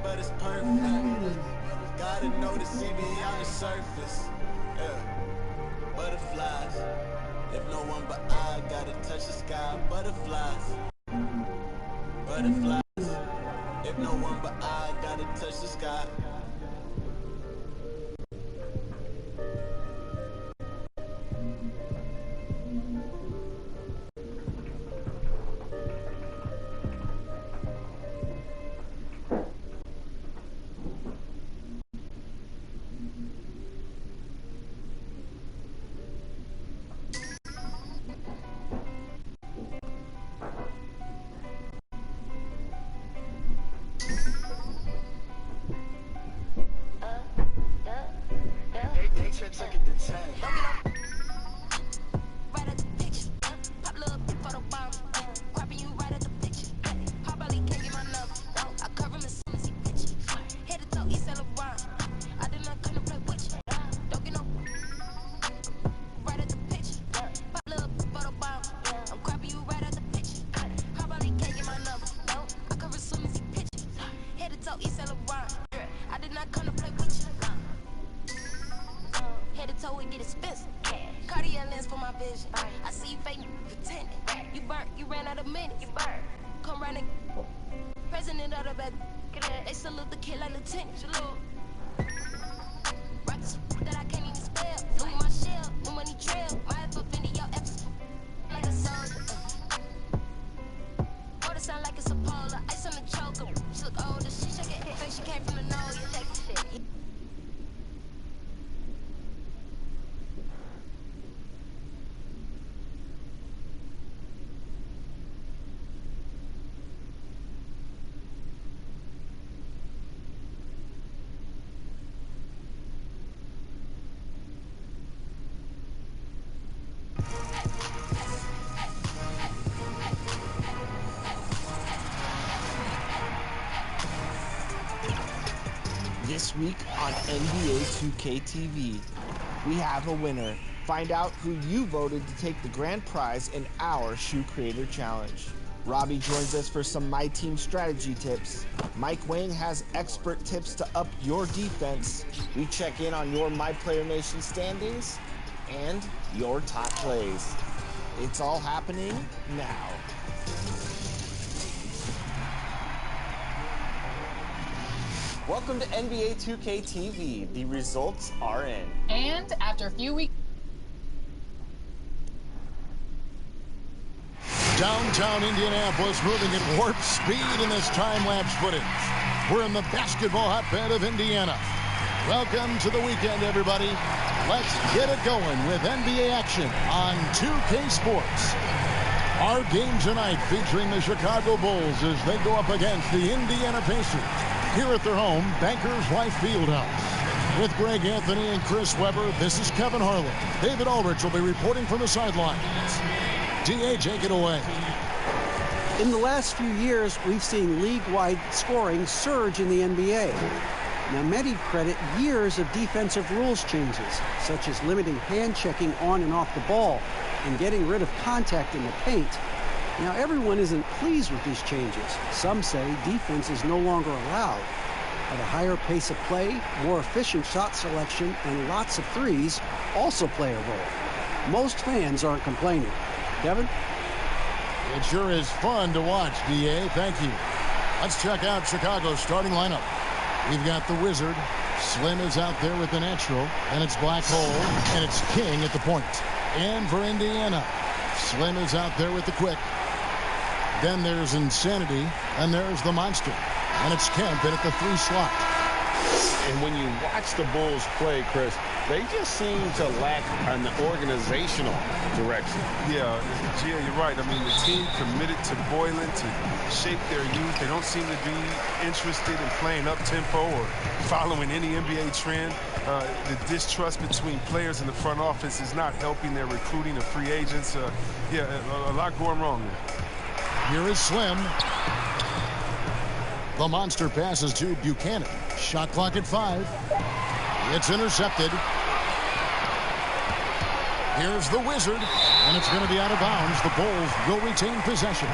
but it's perfect. Gotta know to see beyond the surface. Yeah. Butterflies. If no one but I gotta touch the sky. Butterflies. Butterflies. If no one but I gotta touch the sky. I see you fake pretending. You burnt, you ran out of minutes. You burnt. Come running. President of the bed. They salute the kid like lieutenant. Salute. Rock that I can't even spell. Louis my shell, no money trail. My F offended your efforts like a soldier. Order sound like it's a polar. Ice on the choker. She look older. She shake it. Think she came from the nose. You take the shit. This week on NBA 2K TV, we have a winner. Find out who you voted to take the grand prize in our Shoe Creator Challenge. Robbie joins us for some My Team strategy tips. Mike Wang has expert tips to up your defense. We check in on your My Player Nation standings and your top plays. It's all happening now. Welcome to NBA 2K TV. The results are in. And after a few weeks... Downtown Indianapolis moving at warp speed in this time-lapse footage. We're in the basketball hotbed of Indiana. Welcome to the weekend, everybody. Let's get it going with NBA action on 2K Sports. Our game tonight featuring the Chicago Bulls as they go up against the Indiana Pacers here at their home, Bankers Life Fieldhouse. With Greg Anthony and Chris Webber, this is Kevin Harlan. David Ulrich will be reporting from the sidelines. DA, take it away. In the last few years, we've seen league-wide scoring surge in the NBA. Now, many credit years of defensive rules changes, such as limiting hand-checking on and off the ball and getting rid of contact in the paint. Now, everyone isn't pleased with these changes. Some say defense is no longer allowed. But a higher pace of play, more efficient shot selection, and lots of threes also play a role. Most fans aren't complaining. Kevin? It sure is fun to watch, DA. Thank you. Let's check out Chicago's starting lineup. We've got the Wizard. Slim is out there with the natural. And it's Black Hole. And it's King at the point. And for Indiana, Slim is out there with the quick. Then there's Insanity. And there's the Monster. And it's Kemp in at the 3 slot. And when you watch the Bulls play, Chris, they just seem to lack an organizational direction. Yeah, Gia, you're right. I mean, the team committed to Boylan to shape their youth. They don't seem to be interested in playing up-tempo or following any NBA trend. The distrust between players in the front office is not helping their recruiting of free agents. Yeah, a lot going wrong there. Here is Slim. The Monster passes to Buchanan. Shot clock at 5. It's intercepted. Here's the Wizard, and it's going to be out of bounds. The Bulls will retain possession.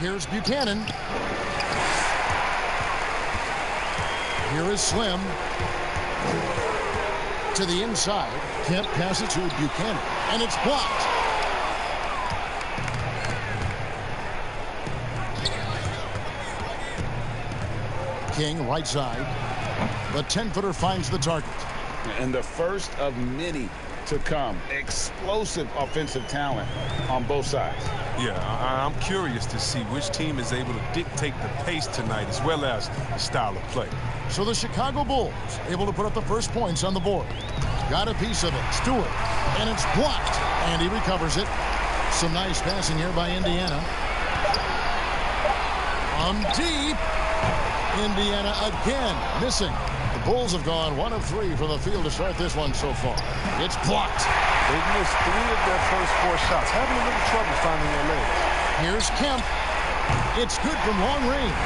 Here's Buchanan. Here is Slim. To the inside. Kemp passes to Buchanan. And it's blocked. King, right side. The 10-footer finds the target. And the first of many to come. Explosive offensive talent on both sides. Yeah, I'm curious to see which team is able to dictate the pace tonight as well as the style of play. So the Chicago Bulls able to put up the first points on the board. Got a piece of it. Stewart. And it's blocked. And he recovers it. Some nice passing here by Indiana. From deep. Indiana again missing. The Bulls have gone 1 of 3 from the field to start this one so far. It's blocked. They've missed 3 of their first 4 shots. Having a little trouble finding their legs. Here's Kemp. It's good from long range.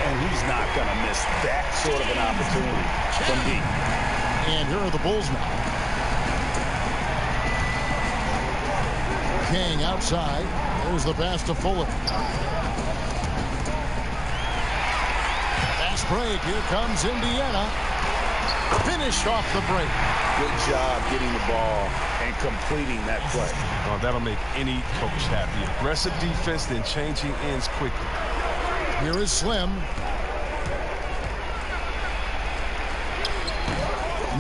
And he's not going to miss that sort of an opportunity from deep. And here are the Bulls now. King outside. There's the pass to Fuller. Fast break. Here comes Indiana. Finished off the break. Good job getting the ball and completing that play. Oh, that'll make any coach happy. Aggressive defense, then changing ends quickly. Here is Slim.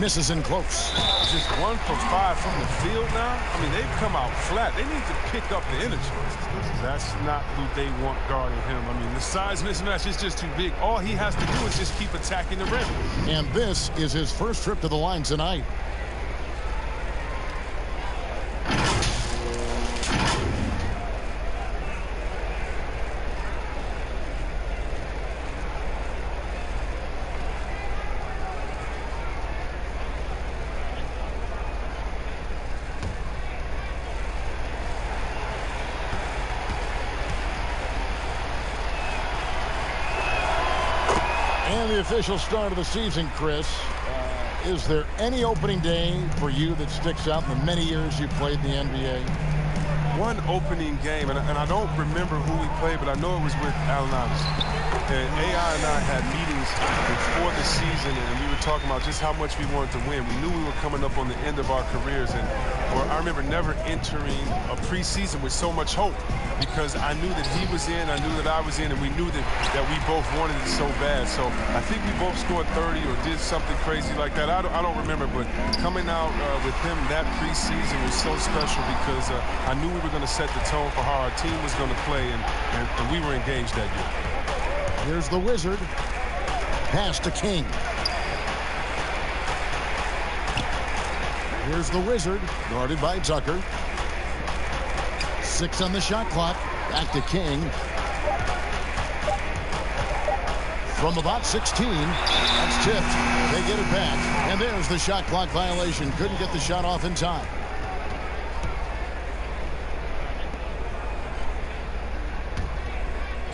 Misses in close. Just 1 for 5 from the field now. I mean, they've come out flat. They need to pick up the energy. That's not who they want guarding him. I mean, the size mismatch is just too big. All he has to do is just keep attacking the rim. And this is his first trip to the line tonight. And the official start of the season, Chris. Is there any opening day for you that sticks out in the many years you've played in the NBA? One opening game, and I don't remember who we played, but I know it was with Allen Iverson. And AI and I had meetings before the season, and we were talking about just how much we wanted to win. We knew we were coming up on the end of our careers, and I remember never entering a preseason with so much hope because I knew that he was in, I knew that I was in, and we knew that we both wanted it so bad. So I think we both scored 30 or did something crazy like that. I don't remember, but coming out with him that preseason was so special because I knew we were going to set the tone for how our team was going to play, and we were engaged that year. Here's the Wizard. Pass to King. Here's the Wizard, guarded by Tucker. 6 on the shot clock. Back to King. From about 16. That's tipped. They get it back. And there's the shot clock violation. Couldn't get the shot off in time.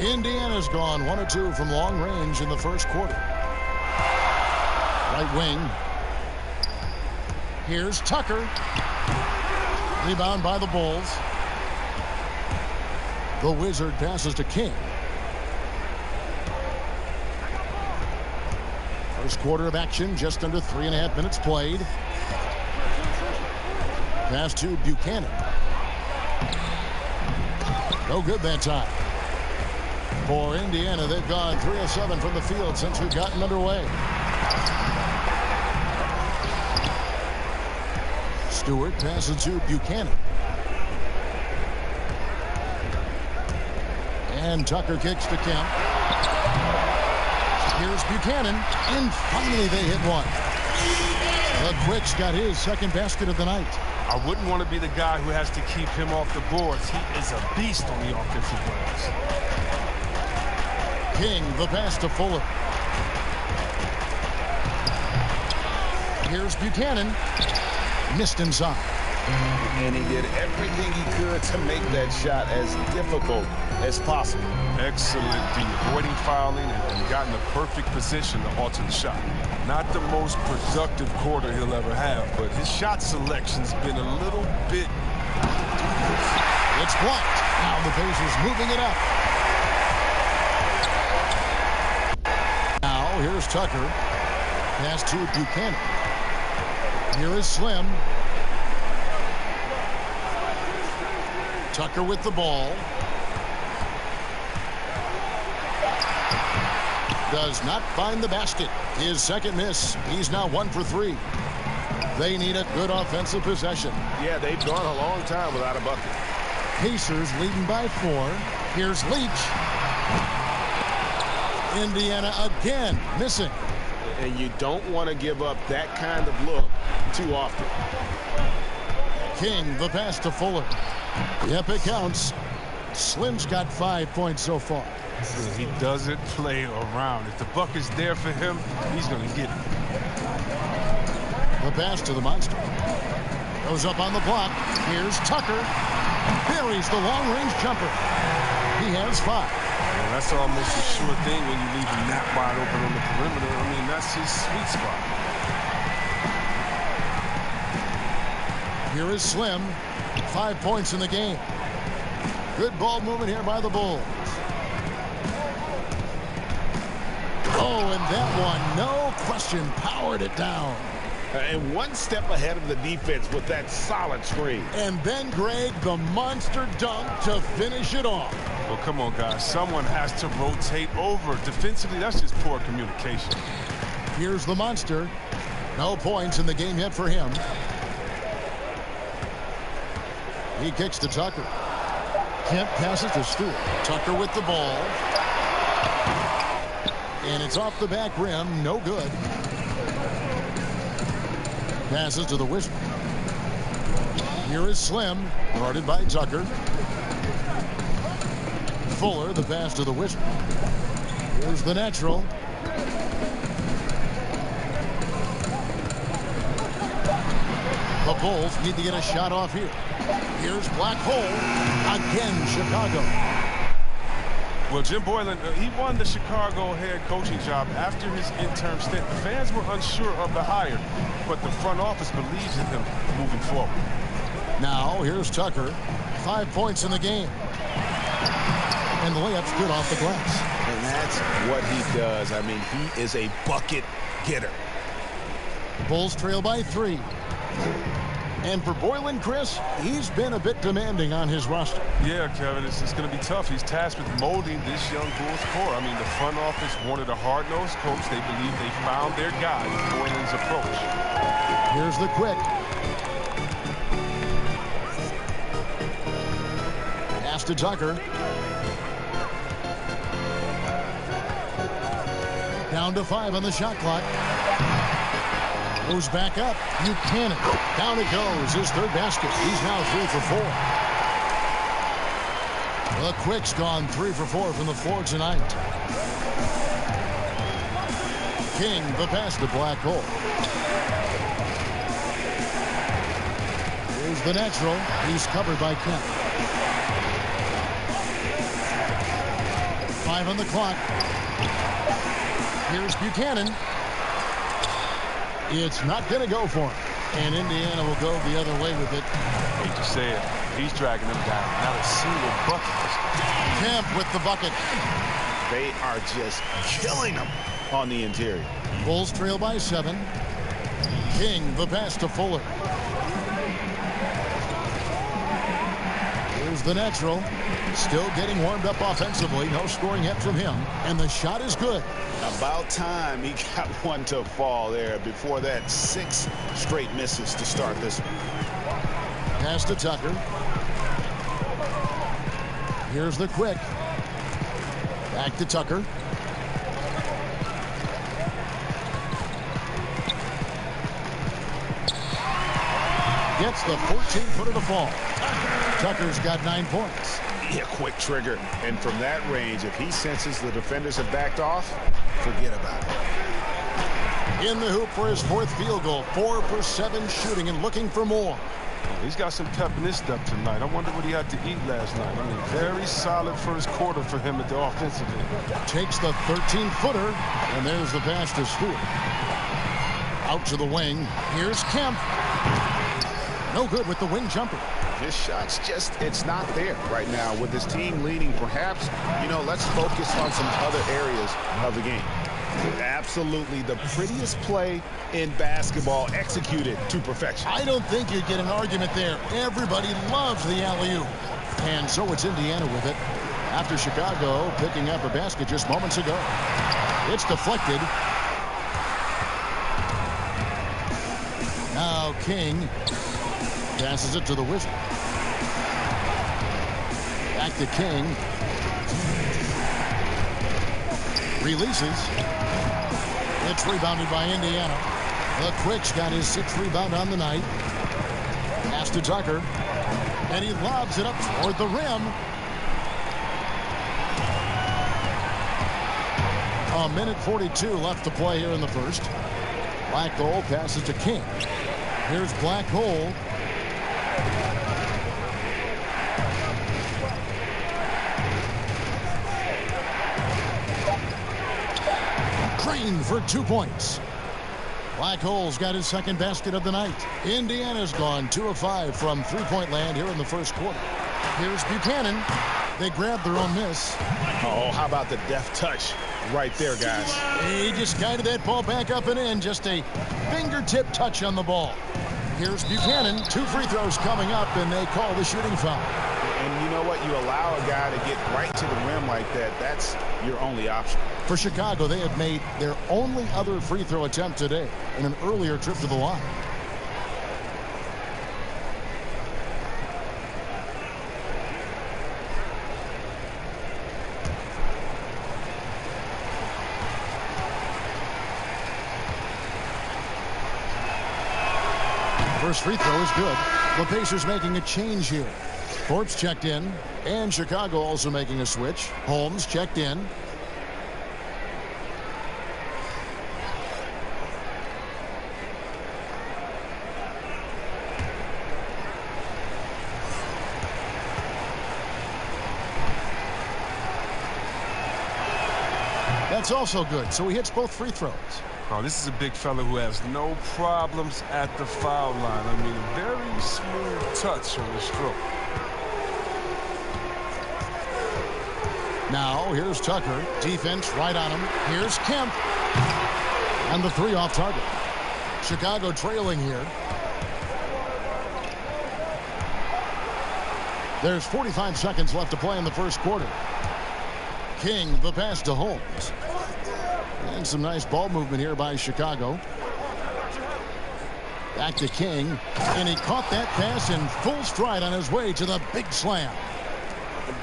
Indiana's gone 1 of 2 from long range in the first quarter. Right wing. Here's Tucker. Rebound by the Bulls. The Wizard passes to King. First quarter of action, just under 3.5 minutes played. Pass to Buchanan. No good that time. For Indiana, they've gone 3 of 7 from the field since we've gotten underway. Stewart passes to Buchanan. And Tucker kicks to Kemp. Here's Buchanan. And finally they hit one. The Quicks got his second basket of the night. I wouldn't want to be the guy who has to keep him off the boards. He is a beast on the offensive glass. King, the pass to Fuller. Here's Buchanan. Missed inside. And he did everything he could to make that shot as difficult as possible. Excellent D, avoiding fouling and got in the perfect position to alter the shot. Not the most productive quarter he'll ever have, but his shot selection's been a little bit... It's blocked. Now the Pacers moving it up. here's Tucker. Pass to Buchanan. Here is Slim. Tucker with the ball. Does not find the basket. His second miss. He's now 1 for 3. They need a good offensive possession. Yeah, they've gone a long time without a bucket. Pacers leading by 4. Here's Leach. Indiana again missing. And you don't want to give up that kind of look too often. King, the pass to Fuller. Yep, it counts. Slim's got 5 points so far. He doesn't play around. If the bucket's there for him, he's going to get it. The pass to the monster. Goes up on the block. Here's Tucker. Buries the long-range jumper. He has 5. Well, that's almost a sure thing when you leave him that wide open on the perimeter. I mean, that's his sweet spot. Here is Slim. 5 points in the game. Good ball movement here by the Bulls. Oh, and that one, no question, powered it down. And one step ahead of the defense with that solid screen. And then, Greg, the monster dunk to finish it off. Well, come on, guys. Someone has to rotate over. Defensively, that's just poor communication. Here's the monster. No points in the game yet for him. He kicks to Tucker. Kemp passes to Stewart. Tucker with the ball. And it's off the back rim. No good. Passes to the Whisper. Here is Slim, guarded by Tucker. Fuller, the pass to the Whisper. Here's the natural. The Bulls need to get a shot off here. Here's Black Hole. Again, Chicago. Well, Jim Boylan, he won the Chicago head coaching job after his interim stint. The fans were unsure of the hire, but the front office believes in him moving forward. Now, here's Tucker. 5 points in the game. And the layup's good off the glass. And that's what he does. I mean, he is a bucket getter. Bulls trail by 3. And for Boylan, Chris, he's been a bit demanding on his roster. Yeah, Kevin, it's going to be tough. He's tasked with molding this young Bulls core. I mean, the front office wanted a hard-nosed coach. They believe they found their guy with Boylan's approach. Here's the quick. Pass to Tucker. Down to 5 on the shot clock. Goes back up. Buchanan. Down it goes. His third basket. He's now 3 for 4. The quick's gone 3 for 4 from the floor tonight. King, the pass to Black Hole. Here's the natural. He's covered by Kemp. 5 on the clock. Here's Buchanan. It's not going to go for him. And Indiana will go the other way with it. Hate to say it, he's dragging them down. Not a single bucket. Kemp with the bucket. They are just killing them on the interior. Bulls trail by 7. King, the pass to Fuller. Here's the natural. Still getting warmed up offensively. No scoring yet from him. And the shot is good. About time he got one to fall there. Before that, 6 straight misses to start this one. Pass to Tucker. Here's the quick. Back to Tucker. Gets the 14-footer to fall. Tucker's got 9 points. Yeah, quick trigger. And from that range, if he senses the defenders have backed off, forget about it. In the hoop for his 4th field goal. 4 for 7 shooting and looking for more. He's got some pep in his step tonight. I wonder what he had to eat last night. I mean, very solid first quarter for him at the offensive end. Takes the 13-footer, and there's the pass to Stewart. Out to the wing. Here's Kemp. No good with the wing jumper. His shot's just, it's not there right now. With his team leading, perhaps, let's focus on some other areas of the game. absolutely the prettiest play in basketball, executed to perfection. I don't think you'd get an argument there. Everybody loves the alley-oop. And so it's Indiana with it, after Chicago picking up a basket just moments ago. It's deflected. Now King passes it to the Wizard. Back to King. Releases. It's rebounded by Indiana. The Quick's got his 6th rebound on the night. Pass to Tucker. And he lobs it up toward the rim. A minute 42 left to play here in the first. Black Hole passes to King. Here's Black Hole. Green for 2 points. Black Hole's got his 2nd basket of the night. Indiana's gone 2 of 5 from three-point land here in the first quarter. Here's Buchanan. They grabbed their own miss. Oh, how about the deft touch right there, guys? He just guided that ball back up and in. Just a fingertip touch on the ball. Here's Buchanan. 2 free throws coming up, and they call the shooting foul. And you know what? You allow a guy to get right to the rim like that. That's your only option. For Chicago, they have made their only other free throw attempt today in an earlier trip to the line. First free throw is good. The Pacers making a change here. Forbes checked in, and Chicago also making a switch. Holmes checked in. That's also good, so he hits both free throws. Oh, this is a big fella who has no problems at the foul line. I mean, a very smooth touch on the stroke. Now, here's Tucker. Defense right on him. Here's Kemp. And the 3 off target. Chicago trailing here. There's 45 seconds left to play in the first quarter. King, the pass to Holmes. And some nice ball movement here by Chicago. Back to King. And he caught that pass in full stride on his way to the big slam.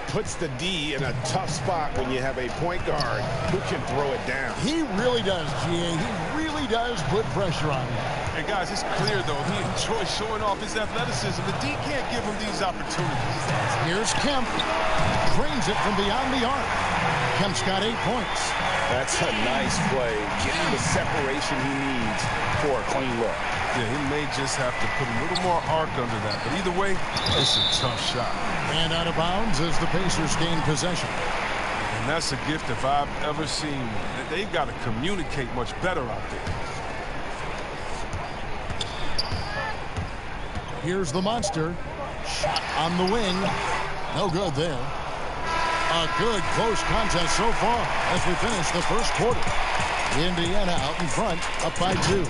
Puts the D in a tough spot when you have a point guard who can throw it down. He really does, G.A. He really does put pressure on him. Hey, guys, it's clear, though, he enjoys showing off his athleticism. The D can't give him these opportunities. Here's Kemp. Drains it from beyond the arc. Kemp's got 8 points. That's a nice play. Getting the separation he needs for a clean look. Yeah, he may just have to put a little more arc under that. But either way, it's a tough shot. And out of bounds as the Pacers gain possession. And that's a gift if I've ever seen one. They've got to communicate much better out there. Here's the monster. Shot on the wing. No good there. A good close contest so far as we finish the first quarter. Indiana out in front, up by 2.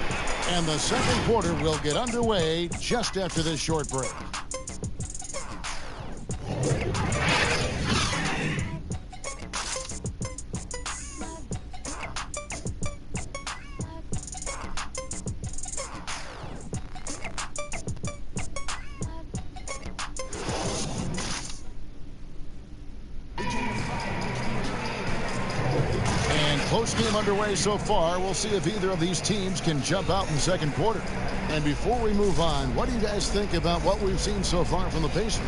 And the second quarter will get underway just after this short break. Close game underway so far. We'll see if either of these teams can jump out in the second quarter. And before we move on, what do you guys think about what we've seen so far from the Pacers?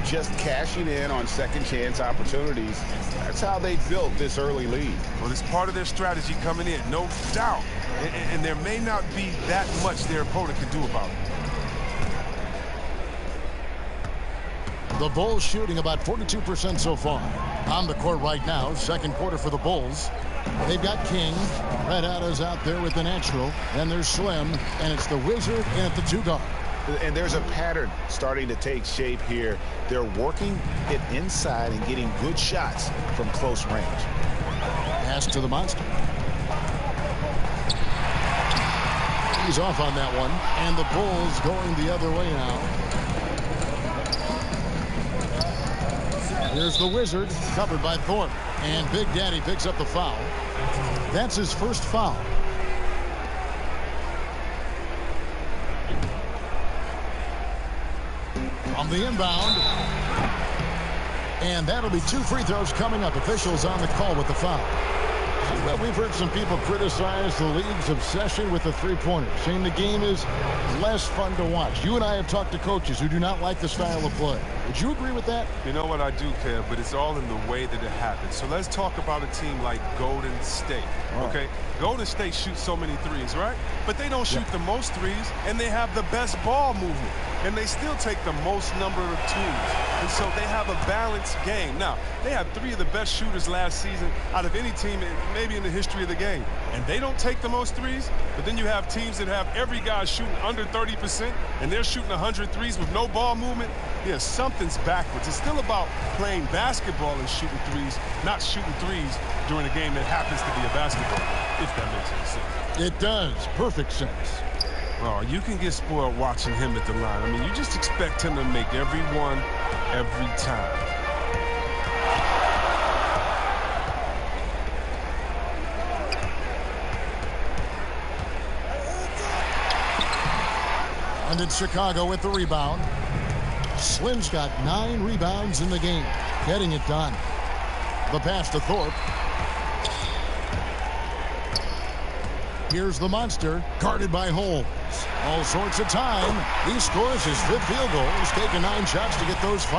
Just cashing in on second chance opportunities. That's how they built this early lead. Well, it's part of their strategy coming in, no doubt. And there may not be that much their opponent can do about it. The Bulls shooting about 42% so far. On the court right now, second quarter for the Bulls. They've got King. Red Atta's out there with the natural. Then there's Slim, and it's the Wizard in at the 2 guard. And there's a pattern starting to take shape here. They're working it inside and getting good shots from close range. Pass to the monster. He's off on that one. And the Bulls going the other way now. Here's the Wizard, covered by Thorpe. And Big Daddy picks up the foul. That's his first foul. On the inbound. And that'll be 2 free throws coming up. Officials on the call with the foul. Well, we've heard some people criticize the league's obsession with the three-pointer, saying the game is less fun to watch. You and I have talked to coaches who do not like the style of play. Would you agree with that? You know what, I do, Kev, but it's all in the way that it happens. So let's talk about a team like Golden State, okay? Golden State shoots so many threes, right? But they don't shoot the most threes, and they have the best ball movement. And they still take the most number of twos. And so they have a balanced game. Now, they have 3 of the best shooters last season out of any team, maybe in the history of the game. And they don't take the most threes, but then you have teams that have every guy shooting under 30%, and they're shooting 100 threes with no ball movement. Yeah, something's backwards. It's still about playing basketball and shooting threes, not shooting threes during a game that happens to be a basketball game, if that makes any sense. It does. Perfect sense. Oh, you can get spoiled watching him at the line. I mean, you just expect him to make every one, every time. And it's Chicago with the rebound. Slim's got 9 rebounds in the game, getting it done. The pass to Thorpe. Here's the monster, guarded by Holmes. All sorts of time. He scores his 5th field goal. He's taken 9 shots to get those 5.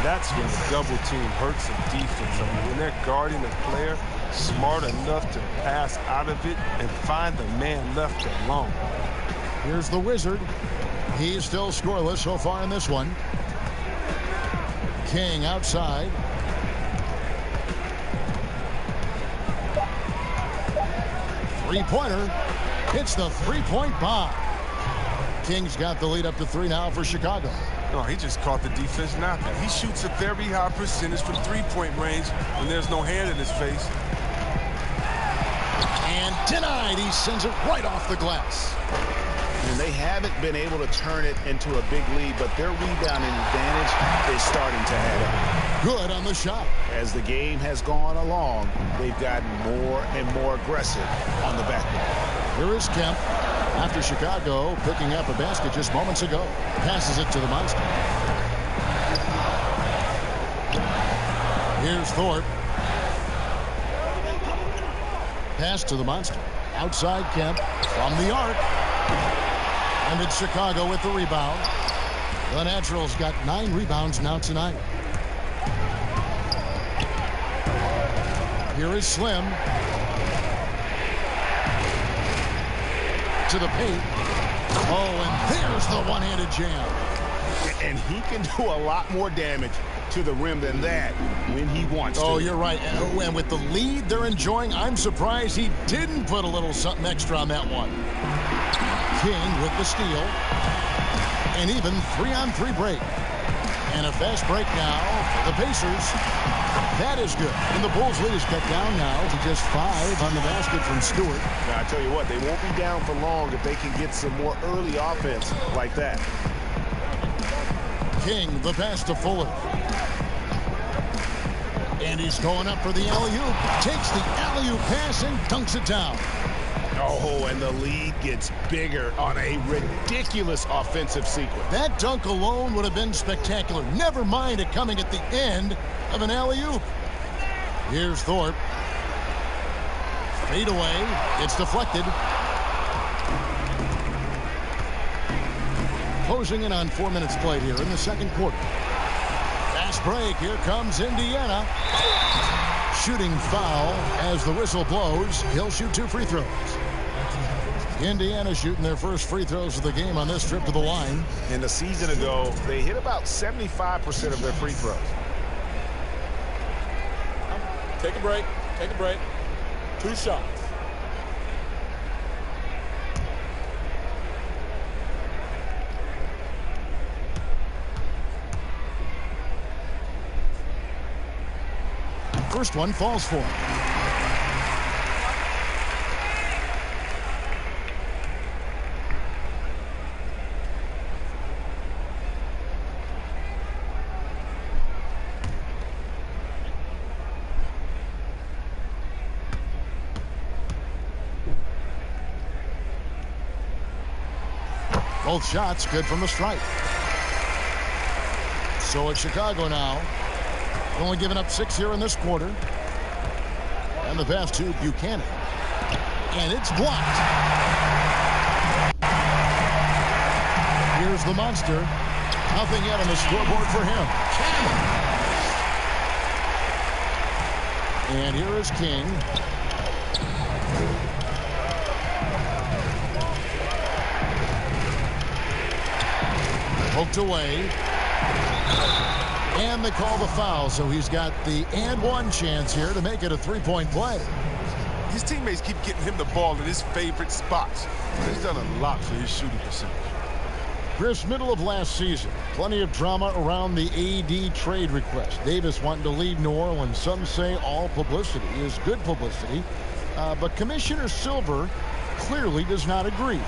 That's when the double team hurts the defense. I mean, when they're guarding a player smart enough to pass out of it and find the man left alone. Here's the Wizard. He's still scoreless so far in this one. King outside. Three-pointer. Hits the three-point bomb. King's got the lead up to 3 now for Chicago. No, he just caught the defense napping. He shoots a very high percentage from three-point range when there's no hand in his face. And denied. He sends it right off the glass. And they haven't been able to turn it into a big lead, but their rebounding advantage is starting to add up. Good on the shot. As the game has gone along, they've gotten more and more aggressive on the backboard. Here is Kemp. After Chicago picking up a basket just moments ago. Passes it to the monster. Here's Thorpe. Pass to the monster. Outside Kemp from the arc. And it's Chicago with the rebound. The Naturals got 9 rebounds now tonight. Here is Slim. To the paint. Oh, and there's the one-handed jam. And he can do a lot more damage to the rim than that when he wants to. Oh, you're right. And with the lead they're enjoying, I'm surprised he didn't put a little something extra on that one. King with the steal. And even 3-on-3 break. And a fast break now for the Pacers. That is good. And the Bulls' lead is cut down now to just 5 on the basket from Stewart. Now, I tell you what, they won't be down for long if they can get some more early offense like that. King, the pass to Fuller. And he's going up for the alley-oop. Takes the alley-oop pass and dunks it down. Oh, and the lead gets bigger on a ridiculous offensive sequence. That dunk alone would have been spectacular. Never mind it coming at the end of an alley-oop. Here's Thorpe. Fade away. It's deflected. Closing in on 4 minutes played here in the second quarter. Fast break. Here comes Indiana. Shooting foul as the whistle blows. He'll shoot 2 free throws. Indiana shooting their first free throws of the game on this trip to the line. In the season ago, they hit about 75% of their free throws. Take a break. Take a break. 2 shots. First one falls for him. Both shots good from the stripe. So it's Chicago now. Only giving up 6 here in this quarter. And the pass to Buchanan. And it's blocked. Here's the monster. Nothing yet on the scoreboard for him. And here is King. Poked away. And they call the foul, so he's got the and one chance here to make it a three-point play. His teammates keep getting him the ball in his favorite spots. He's done a lot for his shooting percentage. Chris, middle of last season, plenty of drama around the AD trade request. Davis wanting to leave New Orleans. Some say all publicity is good publicity. But Commissioner Silver clearly does not agree.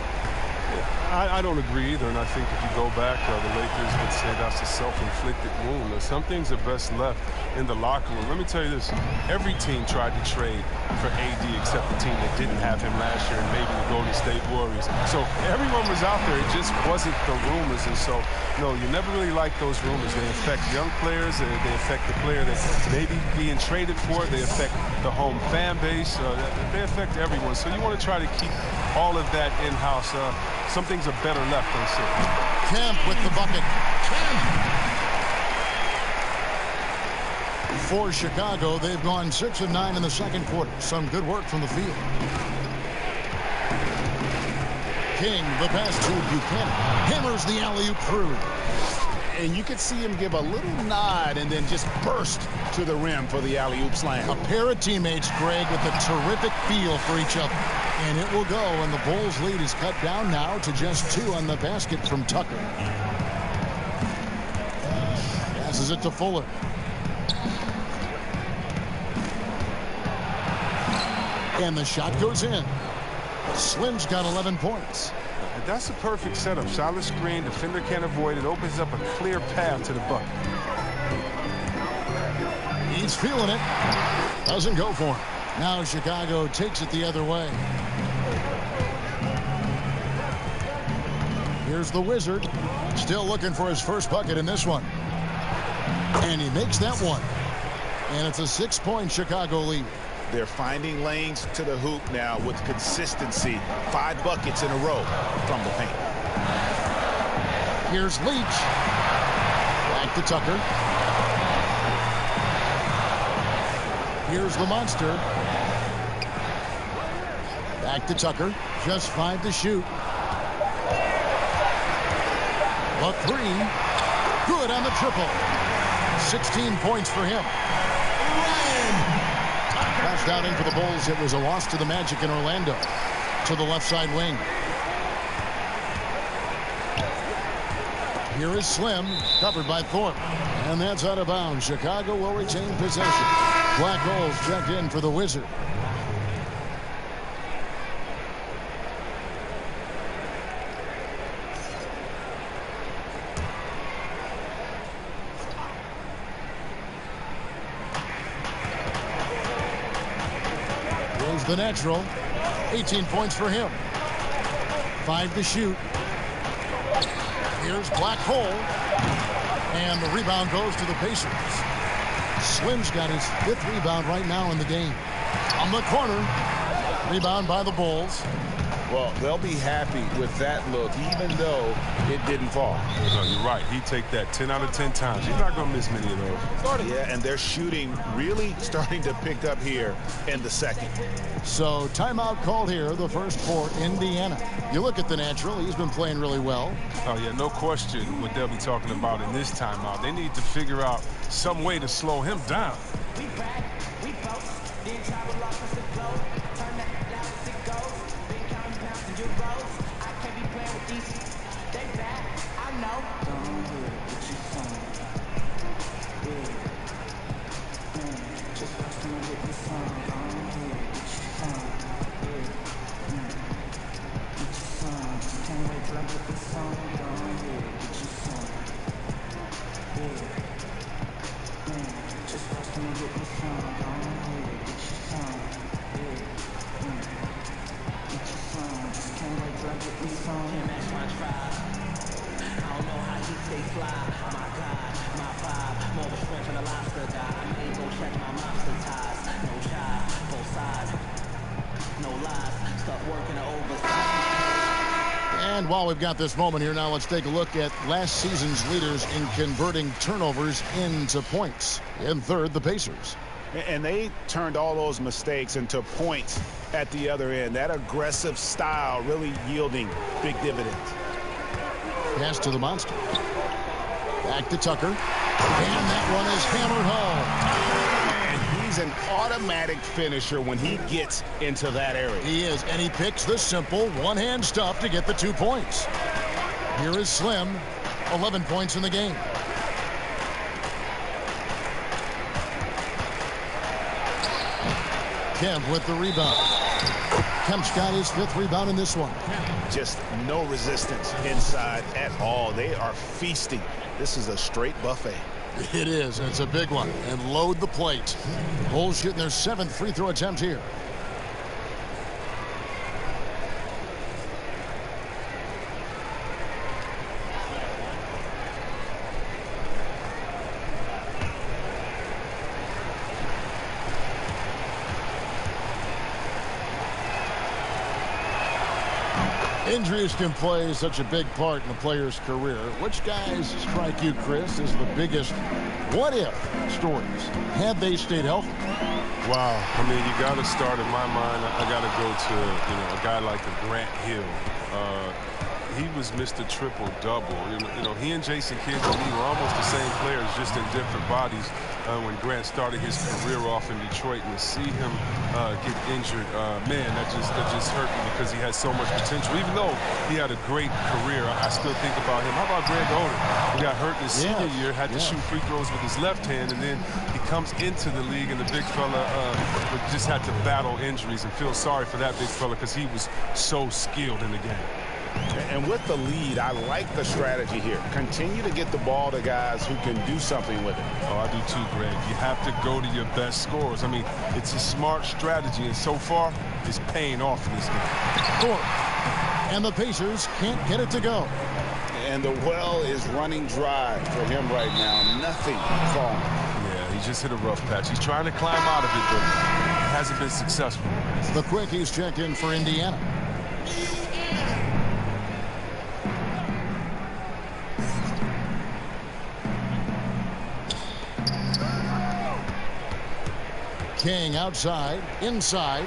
I don't agree either, and I think if you go back, the Lakers would say that's a self-inflicted wound. Some things are best left in the locker room. Let me tell you this. Every team tried to trade for AD except the team that didn't have him last year, and maybe the Golden State Warriors. So everyone was out there. It just wasn't the rumors, and so, no, you never really like those rumors. They affect young players. They affect the player that may be being traded for. They affect the home fan base. They affect everyone. So you want to try to keep all of that in-house. Some things are better left unsaid. Kemp with the bucket. For Chicago, they've gone 6 of 9 in the second quarter. Some good work from the field. King, the pass to Buchanan. Hammers the alley-oop through. And you could see him give a little nod and then just burst to the rim for the alley-oop slam. A pair of teammates, Greg, with a terrific feel for each other. And it will go, and the Bulls' lead is cut down now to just 2 on the basket from Tucker. Passes it to Fuller. And the shot goes in. Slim's got 11 points. That's a perfect setup. Solid screen, defender can't avoid it. Opens up a clear path to the bucket. He's feeling it. Doesn't go for him. Now Chicago takes it the other way. Here's the Wizard. Still looking for his first bucket in this one. And he makes that one. And it's a 6-point Chicago lead. They're finding lanes to the hoop now with consistency. 5 buckets in a row from the paint. Here's Leach. Back to Tucker. Here's the monster. Back to Tucker. Just 5 to shoot. A 3. Good on the triple. 16 points for him. Pass down in for the Bulls. It was a loss to the Magic in Orlando. To the left side wing. Here is Slim, covered by Thorpe. And that's out of bounds. Chicago will retain possession. Black Holes checked in for the Wizard. Here's the natural. 18 points for him. 5 to shoot. Here's Black Hole. And the rebound goes to the Pacers. Slim's got his 5th rebound right now in the game. On the corner. Rebound by the Bulls. Well, they'll be happy with that look, even though it didn't fall. No, you're right. He'd take that 10 out of 10 times. He's not going to miss many of those. Yeah, and their shooting really starting to pick up here in the second. So timeout called here, the first for Indiana. You look at the natural. He's been playing really well. Oh, yeah, no question what they'll be talking about in this timeout. They need to figure out some way to slow him down. And while we've got this moment here, now let's take a look at last season's leaders in converting turnovers into points. In third, the Pacers. And they turned all those mistakes into points at the other end. That aggressive style really yielding big dividends. Pass to the monster. Back to Tucker. And that one is hammered home. And he's an automatic finisher when he gets into that area. He is, and he picks the simple one-hand stuff to get the 2 points. Here is Slim, 11 points in the game. Kemp with the rebound. Kemp's got his 5th rebound in this one. Just no resistance inside at all. They are feasting. This is a straight buffet. It is, and it's a big one. And load the plate. Bulls shooting their 7th free throw attempt here. Injuries can play such a big part in a player's career. Which guys strike you, Chris, as the biggest what-if stories had they stayed healthy? Wow. I mean, you got to start, in my mind, I got to go to, a guy like a Grant Hill. He was Mr. Triple-Double. You know, he and Jason Kidd were almost the same players, just in different bodies. When Grant started his career off in Detroit, and to see him get injured, man, that just hurt me because he had so much potential. Even though he had a great career, I still think about him. How about Greg Oden? He got hurt in his senior year, had to shoot free throws with his left hand, and then he comes into the league, and the big fella just had to battle injuries, and feel sorry for that big fella because he was so skilled in the game. And with the lead, I like the strategy here. Continue to get the ball to guys who can do something with it. Oh, I do too, Greg. You have to go to your best scorers. I mean, it's a smart strategy, and so far, it's paying off in this game. And the Pacers can't get it to go. And the well is running dry for him right now. Nothing falling. Yeah, he just hit a rough patch. He's trying to climb out of it, but hasn't been successful. The Quickies check in for Indiana. King outside, inside,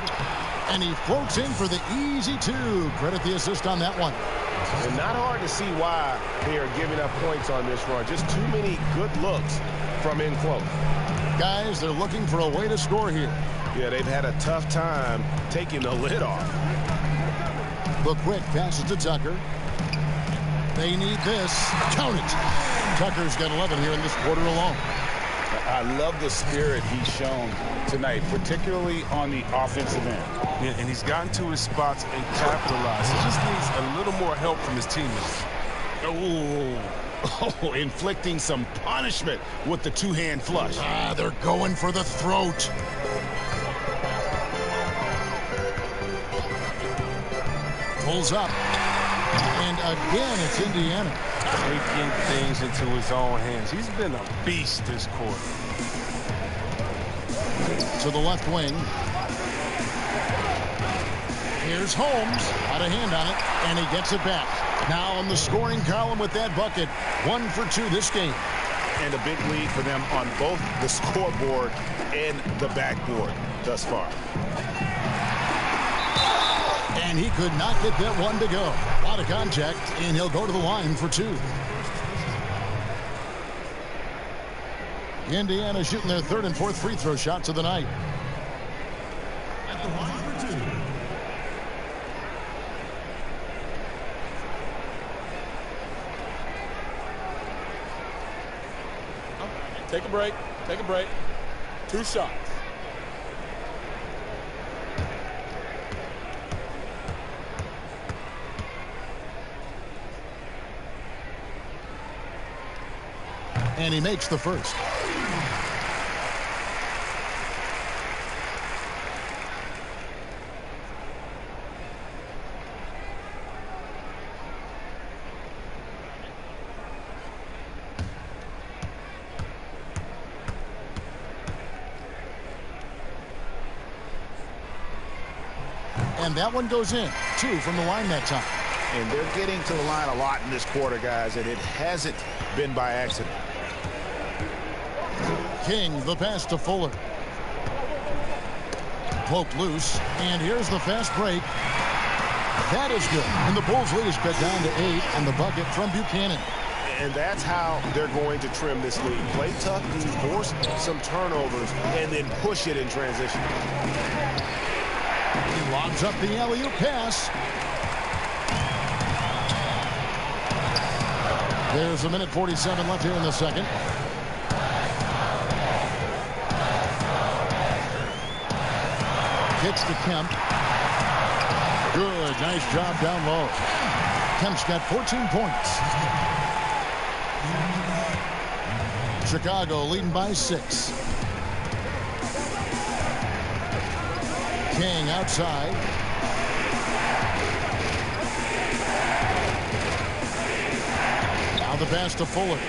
and he floats in for the easy 2. Credit the assist on that one. And not hard to see why they are giving up points on this run. Just too many good looks from in close. Guys, they're looking for a way to score here. Yeah, they've had a tough time taking the lid off. The quick passes to Tucker. They need this. Count it. Tucker's got 11 here in this quarter alone. I love the spirit he's shown tonight, particularly on the offensive end. Yeah, and he's gotten to his spots and capitalized. He just needs a little more help from his teammates. Oh, inflicting some punishment with the 2-hand flush. They're going for the throat. Pulls up. And again, it's Indiana. Taking things into his own hands. He's been a beast this quarter. To the left wing. Here's Holmes. Out of hand on it, and he gets it back. Now in the scoring column with that bucket. 1 for 2 this game. And a big lead for them on both the scoreboard and the backboard thus far. And he could not get that one to go. A lot of contact, and he'll go to the line for 2. Indiana shooting their 3rd and 4th free throw shots of the night. At the line for 2. Take a break. Take a break. 2 shots. And he makes the first. And that one goes in. 2 from the line that time. And they're getting to the line a lot in this quarter, guys, and it hasn't been by accident. King, the pass to Fuller. Poked loose, and here's the fast break. That is good. And the Bulls lead is cut down to 8, and the bucket from Buchanan. And that's how they're going to trim this lead. Play tough, force some turnovers, and then push it in transition. He lobs up the alley-oop pass. There's a minute 47 left here in the second. Kicks to Kemp. Good. Nice job down low. Kemp's got 14 points. Chicago leading by 6. King outside. Now the pass to Fuller.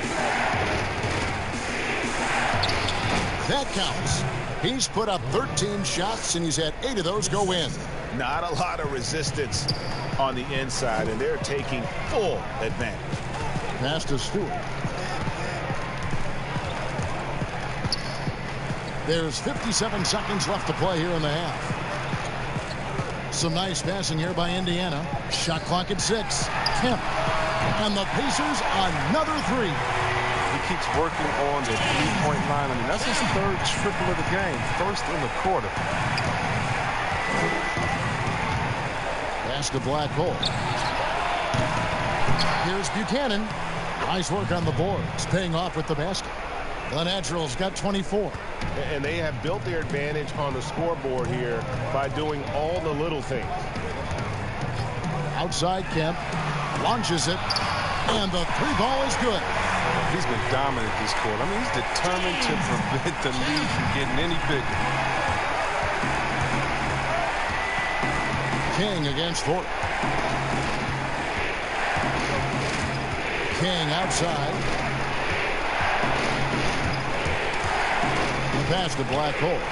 That counts. He's put up 13 shots, and he's had 8 of those go in. Not a lot of resistance on the inside, and they're taking full advantage. Pass to Stewart. There's 57 seconds left to play here in the half. Some nice passing here by Indiana. Shot clock at 6. Kemp. And the Pacers another 3. He keeps working on the three-point line. I mean, that's his 3rd triple of the game. 1st in the quarter. Pass to Black Hole. Here's Buchanan. Nice work on the boards. Paying off with the basket. The Naturals got 24. And they have built their advantage on the scoreboard here by doing all the little things. Outside Kemp. Launches it. And the 3-ball is good. He's been dominant this quarter. I mean, he's determined to prevent the lead from getting any bigger. King against Thorpe. King outside. The pass to Black Hole.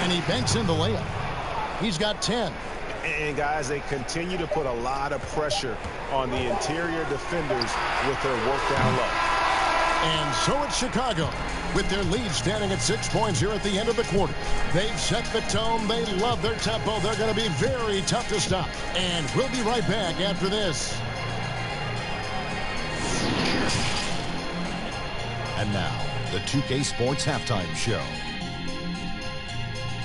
And he banks in the layup. He's got 10. And, guys, they continue to put a lot of pressure on the interior defenders with their work down low. And so it's Chicago with their lead standing at 6 points here at the end of the quarter. They've set the tone. They love their tempo. They're going to be very tough to stop. And we'll be right back after this. And now, the 2K Sports Halftime Show.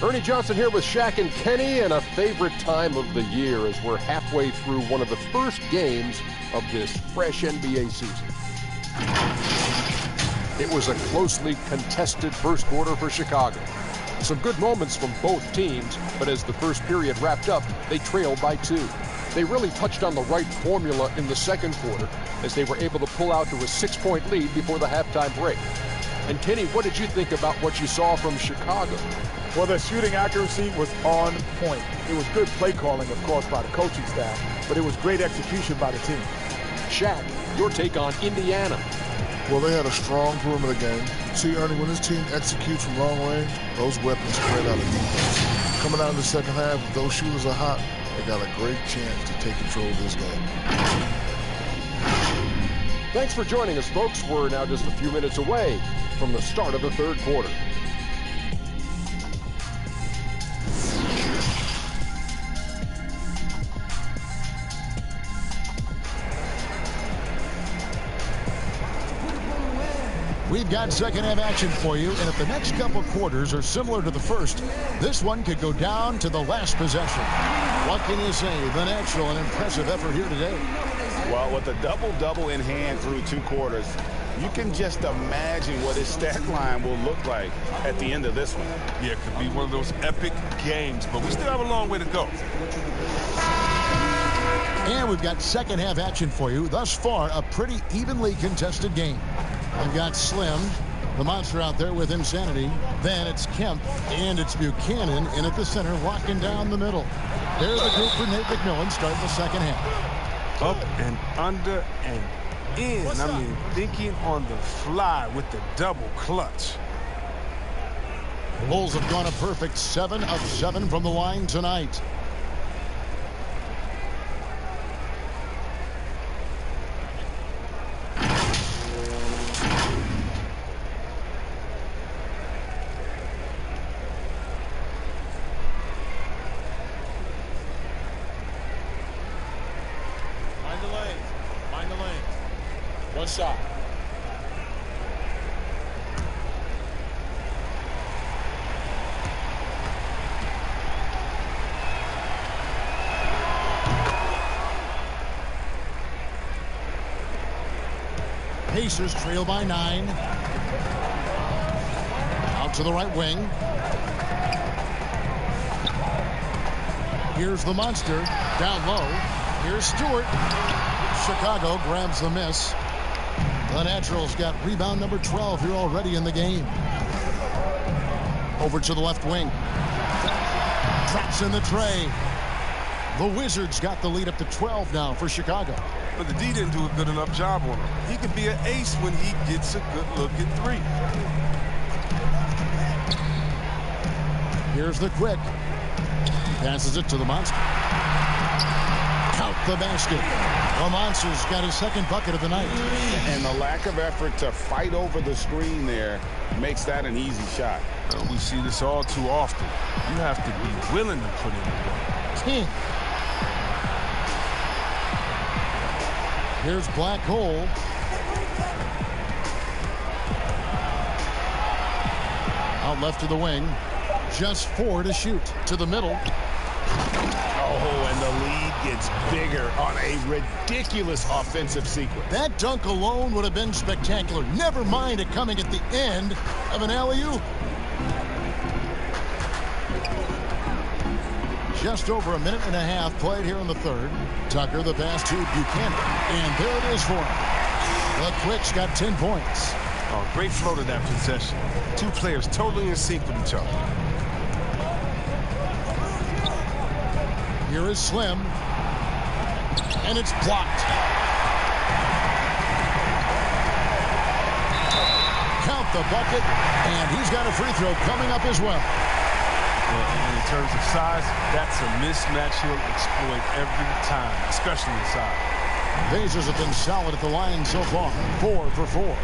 Ernie Johnson here with Shaq and Kenny, and a favorite time of the year as we're halfway through one of the first games of this fresh NBA season. It was a closely contested first quarter for Chicago. Some good moments from both teams, but as the first period wrapped up, they trailed by 2. They really touched on the right formula in the second quarter as they were able to pull out to a 6-point lead before the halftime break. And Kenny, what did you think about what you saw from Chicago? Well, the shooting accuracy was on point. It was good play calling, of course, by the coaching staff, but it was great execution by the team. Shaq, your take on Indiana. Well, they had a strong perimeter game. See, Ernie, when this team executes from long range, those weapons spread out of defense. Coming out in the second half, if those shooters are hot, they got a great chance to take control of this game. Thanks for joining us, folks. We're now just a few minutes away from the start of the third quarter. We've got second half action for you, and if the next couple quarters are similar to the first, this one could go down to the last possession. What can you say? The natural and impressive effort here today. Well, with a double-double in hand through 2 quarters, you can just imagine what his stat line will look like at the end of this one. Yeah, it could be one of those epic games, but we still have a long way to go. And we've got second half action for you. Thus far, a pretty evenly contested game. We've got Slim, the monster out there with Insanity. Then it's Kemp, and it's Buchanan in at the center, locking down the middle. There's the group for Nate McMillan starting the second half. Up and under and in. I mean, thinking on the fly with the double clutch. Bulls have gone a perfect 7 of 7 from the line tonight. Mind the lanes. Mind the lanes. One shot. Pacers trail by 9. Out to the right wing. Here's the monster. Down low. Here's Stewart. Chicago grabs the miss. The Naturals got rebound number 12 here already in the game. Over to the left wing. Drops in the tray. The Wizards got the lead up to 12 now for Chicago. But the D didn't do a good enough job on him. He could be an ace when he gets a good look at 3. Here's the quick. Passes it to the monster. Count the basket. The monster's got his second bucket of the night. And the lack of effort to fight over the screen there makes that an easy shot. We see this all too often. You have to be willing to put in the work. Here's Black Hole. Out left to the wing. Just 4 to shoot. To the middle. Oh, and the lead gets bigger on a ridiculous offensive sequence. That dunk alone would have been spectacular. Never mind it coming at the end of an alley-oop. Just over a minute and a half played here in the third. Tucker the pass to Buchanan. And there it is for him. The Quick's got 10 points. Oh, great flow to that possession. Two players totally in sync with each other. Here is Slim. And it's blocked. Count the bucket. And he's got a free throw coming up as well. And in terms of size, that's a mismatch he'll exploit every time, especially inside. Blazers have been solid at the line so far. 4 for 4.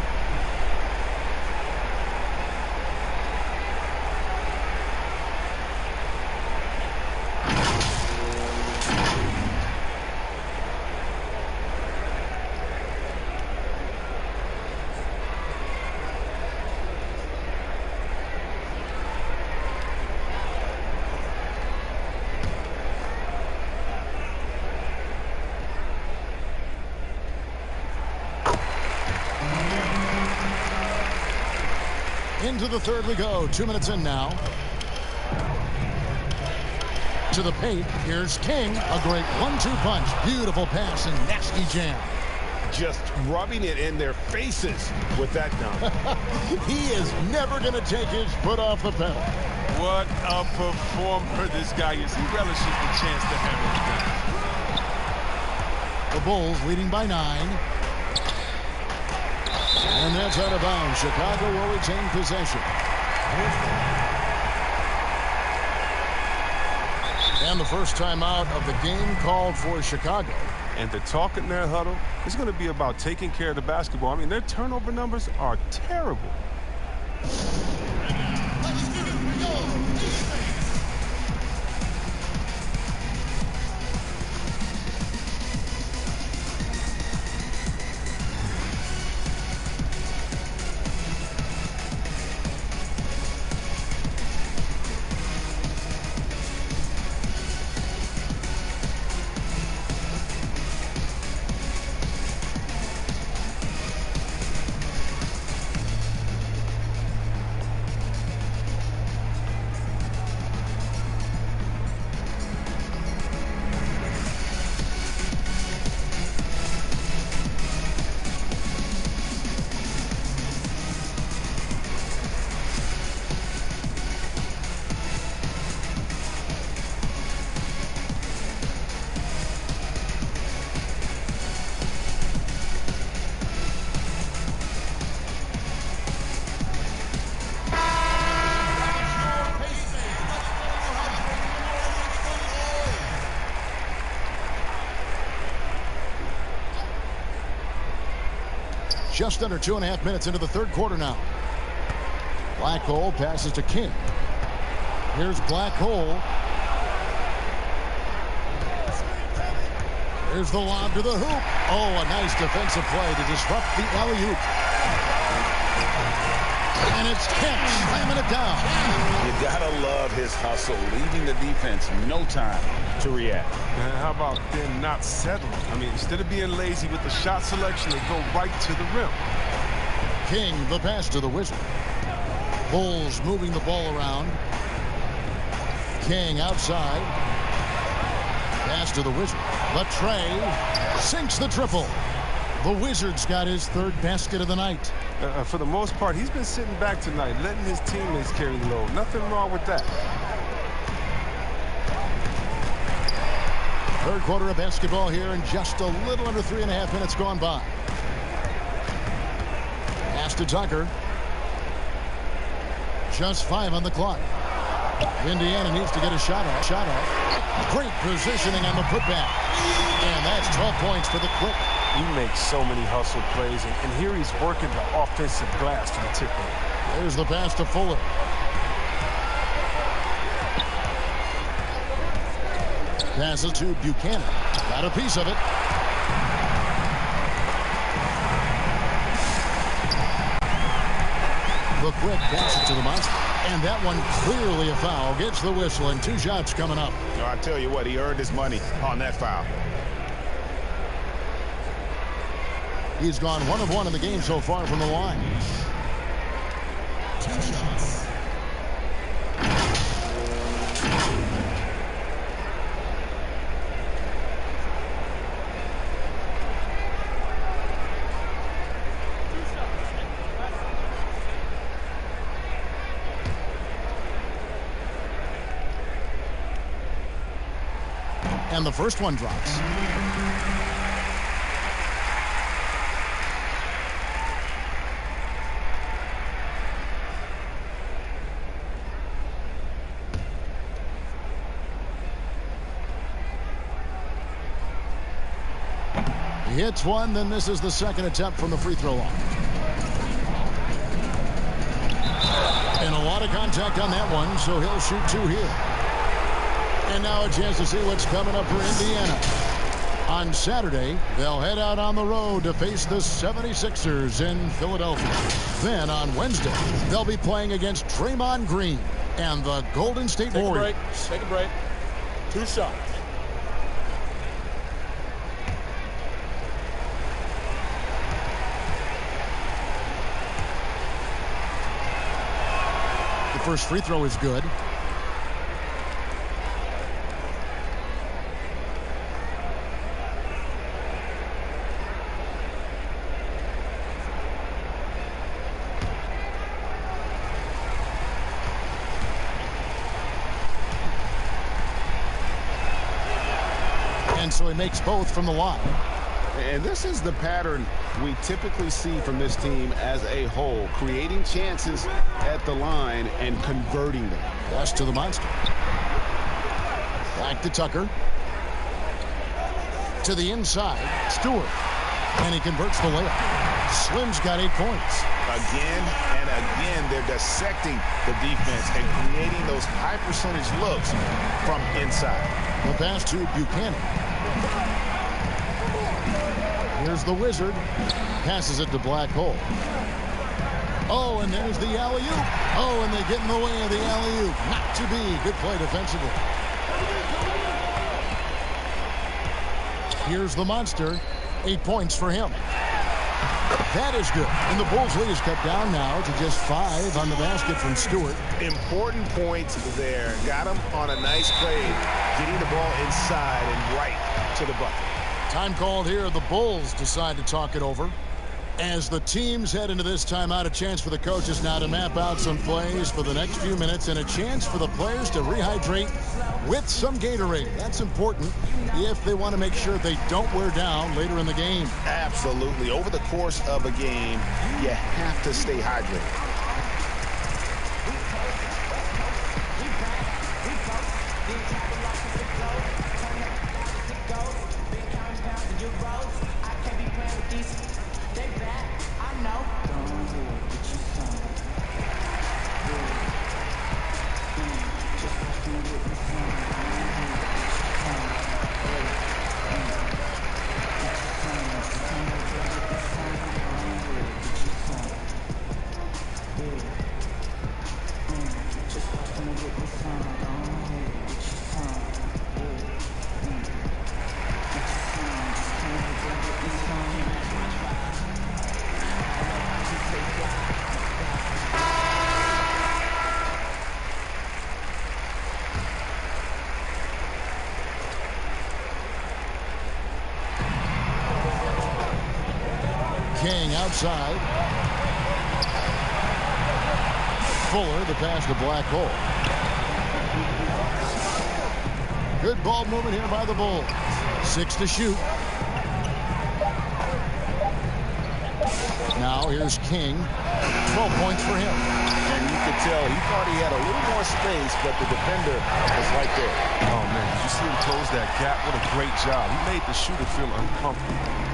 Into the third we go. 2 minutes in now. To the paint. Here's King. A great 1-2 punch. Beautiful pass and nasty jam. Just rubbing it in their faces with that dunk. He is never going to take his foot off the pedal. What a performer this guy is. He relishes the chance to have it. The Bulls leading by 9. And that's out of bounds. Chicago will retain possession. And the first timeout of the game called for Chicago. And the talk in their huddle is going to be about taking care of the basketball. I mean, their turnover numbers are terrible. Just under 2.5 minutes into the third quarter now. Black Hole passes to King. Here's Black Hole. Here's the lob to the hoop. Oh, a nice defensive play to disrupt the alley-oop. And it's Kemp slamming it down. You gotta love his hustle, leaving the defense no time to react. Man, how about them not settling? I mean, instead of being lazy with the shot selection, they go right to the rim. King, the pass to the Wizard. Bulls moving the ball around. King outside. Pass to the Wizard. Latrey sinks the triple. The Wizards got his third basket of the night. For the most part, he's been sitting back tonight, letting his teammates carry the load. Nothing wrong with that. Third quarter of basketball here, and just a little under 3.5 minutes gone by. Pass to Tucker. Just 5 on the clock. Indiana needs to get a shot off. Great positioning on the putback. And that's 12 points for the Quick. He makes so many hustle plays, and here he's working the offensive glass to the tip in. There's the pass to Fuller. Passes to Buchanan. Got a piece of it. The Quick passes it to the Monster. And that one clearly a foul. Gets the whistle, and 2 shots coming up. No, I tell you what, he earned his money on that foul. He's gone 1 of 1 in the game so far from the line. 2 shots. And the first one drops. He hits one, then misses the second attempt from the free throw line. And a lot of contact on that one, so he'll shoot 2 here. And now a chance to see what's coming up for Indiana. On Saturday, they'll head out on the road to face the 76ers in Philadelphia. Then on Wednesday, they'll be playing against Draymond Green and the Golden State Warriors. Take a break. 2 shots. The first free throw is good. And so he makes both from the line. And this is the pattern we typically see from this team as a whole, creating chances at the line and converting them. Pass to the Monster. Back to Tucker. To the inside, Stewart. And he converts the layup. Slim's got 8 points. Again and again, they're dissecting the defense and creating those high percentage looks from inside. The pass to Buchanan. Here's the Wizard. Passes it to Black Hole. Oh, and there's the alley-oop. Oh, and they get in the way of the alley-oop. Not to be. Good play defensively. Here's the Monster. 8 points for him. That is good. And the Bulls lead is cut down now to just 5 on the basket from Stewart. Important points there. Got him on a nice play, getting the ball inside and right to the bucket. Time called here. The Bulls decide to talk it over. As the teams head into this timeout, a chance for the coaches now to map out some plays for the next few minutes and a chance for the players to rehydrate with some Gatorade. That's important if they want to make sure they don't wear down later in the game. Absolutely. Over the course of a game, you have to stay hydrated. King outside. Fuller, the pass to Black Hole. Good ball movement here by the Bulls. 6 to shoot. Now here's King. 12 points for him. And you could tell he thought he had a little more space, but the defender was right there. Oh, man, did you see him close that gap? What a great job. He made the shooter feel uncomfortable.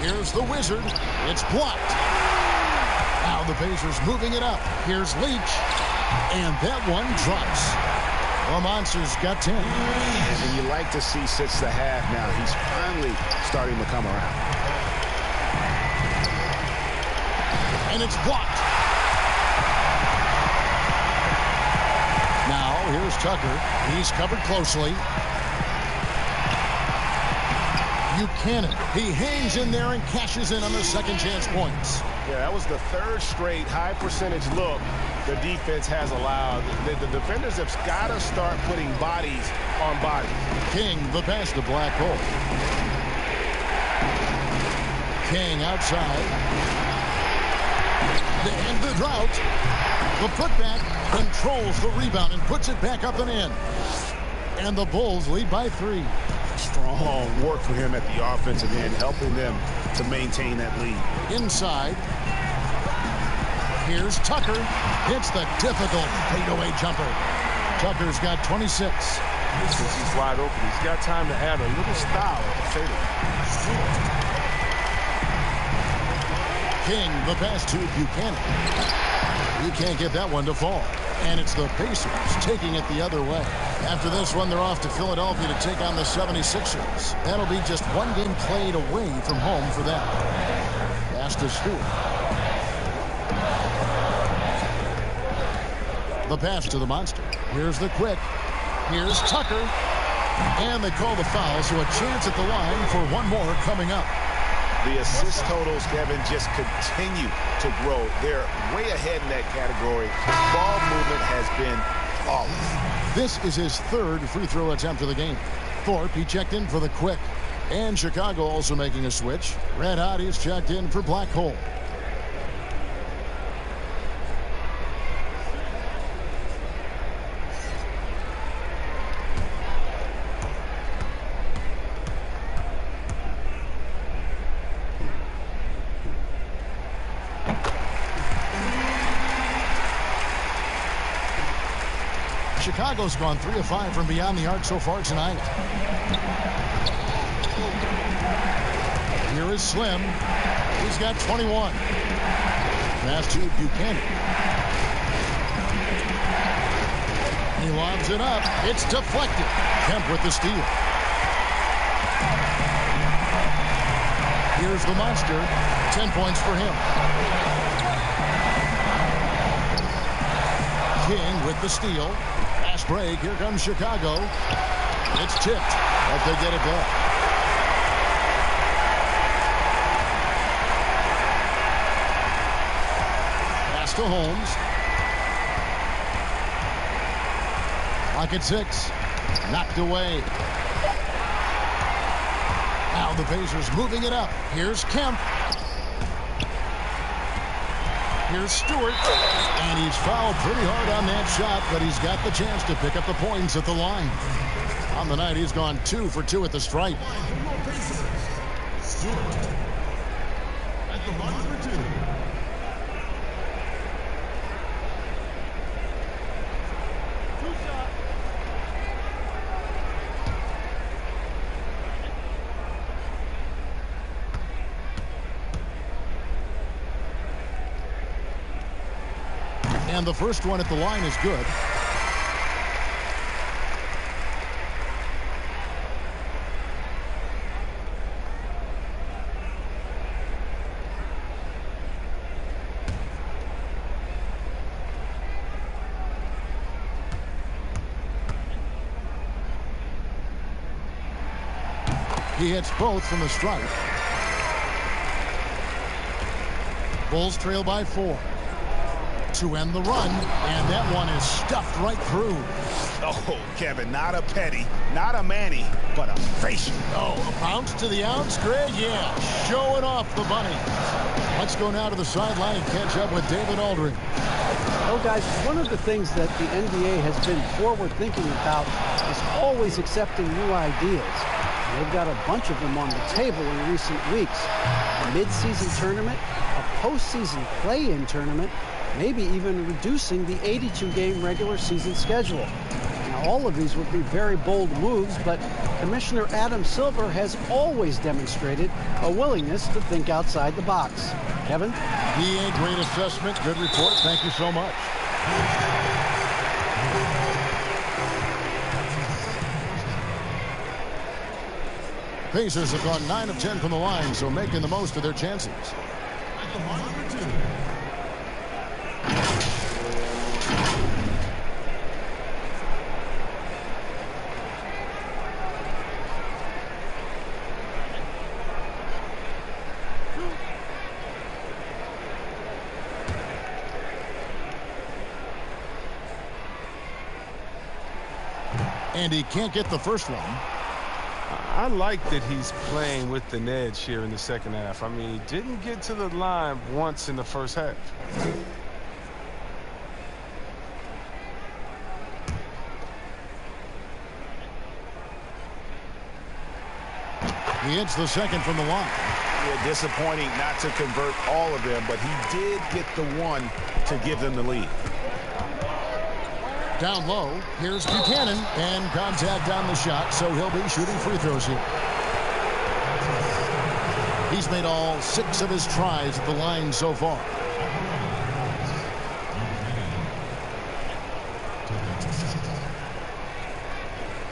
Here's the Wizard. It's blocked. Now the Pacers moving it up. Here's Leach. And that one drops. The Monsters got 10. And you like to see since the half now, he's finally starting to come around. And it's blocked. Now here's Tucker. He's covered closely. Buchanan. He hangs in there and cashes in on the second chance points. Yeah, that was the third straight high percentage look the defense has allowed. The defenders have got to start putting bodies on bodies. King, the pass to Black Hole. King outside. They end the drought. The putback controls the rebound and puts it back up and in. And the Bulls lead by 3. Strong work for him at the offensive end, helping them to maintain that lead. Inside. Here's Tucker. Hits the difficult fadeaway jumper. Tucker's got 26. Since he's wide open, he's got time to add a little style to the fadeaway. King, the pass to Buchanan. You can't get that one to fall. And it's the Pacers taking it the other way. After this one, they're off to Philadelphia to take on the 76ers. That'll be just one game played away from home for them. Pass to Stewart. The pass to the Monster. Here's the quick. Here's Tucker. And they call the foul, so a chance at the line for one more coming up. The assist totals, Kevin, just continue to grow. They're way ahead in that category. Ball movement has been flawless. This is his third free throw attempt of the game. Thorpe, he checked in for the quick. And Chicago also making a switch. Red Hot is checked in for Black Hole. Chicago's gone 3 of 5 from beyond the arc so far tonight. Here is Slim. He's got 21. Pass to Buchanan. He lobs it up. It's deflected. Kemp with the steal. Here's the Monster. 10 points for him. King with the steal. Fast break. Here comes Chicago. It's tipped, but they get it back. Pass to Holmes. Clock at 6. Knocked away. Now the Pacers moving it up. Here's Kemp. Here's Stewart. And he's fouled pretty hard on that shot, but he's got the chance to pick up the points at the line. On the night, he's gone 2 for 2 at the stripe. Stewart at the line for 2. And the first one at the line is good. He hits both from the strike. Bulls trail by 4. To end the run, and that one is stuffed right through. Oh, Kevin, not a petty, not a Manny, but a facial. Oh, a bounce to the outs, Greg? Yeah, showing off the bunny. Let's go now to the sideline and catch up with David Aldridge. Well, guys, one of the things that the NBA has been forward-thinking about is always accepting new ideas. They've got a bunch of them on the table in recent weeks. A mid-season tournament, a postseason play-in tournament, maybe even reducing the 82-game regular season schedule. Now, all of these would be very bold moves, but Commissioner Adam Silver has always demonstrated a willingness to think outside the box. Kevin? BA, great assessment, good report. Thank you so much. Pacers have gone 9 of 10 from the line, so making the most of their chances. And he can't get the first one. I like that he's playing with an edge here in the second half. I mean, he didn't get to the line once in the first half. He hits the second from the line. Yeah, disappointing not to convert all of them, but he did get the one to give them the lead. Down low, here's Buchanan, and contact on the shot, so he'll be shooting free throws here. He's made all 6 of his tries at the line so far.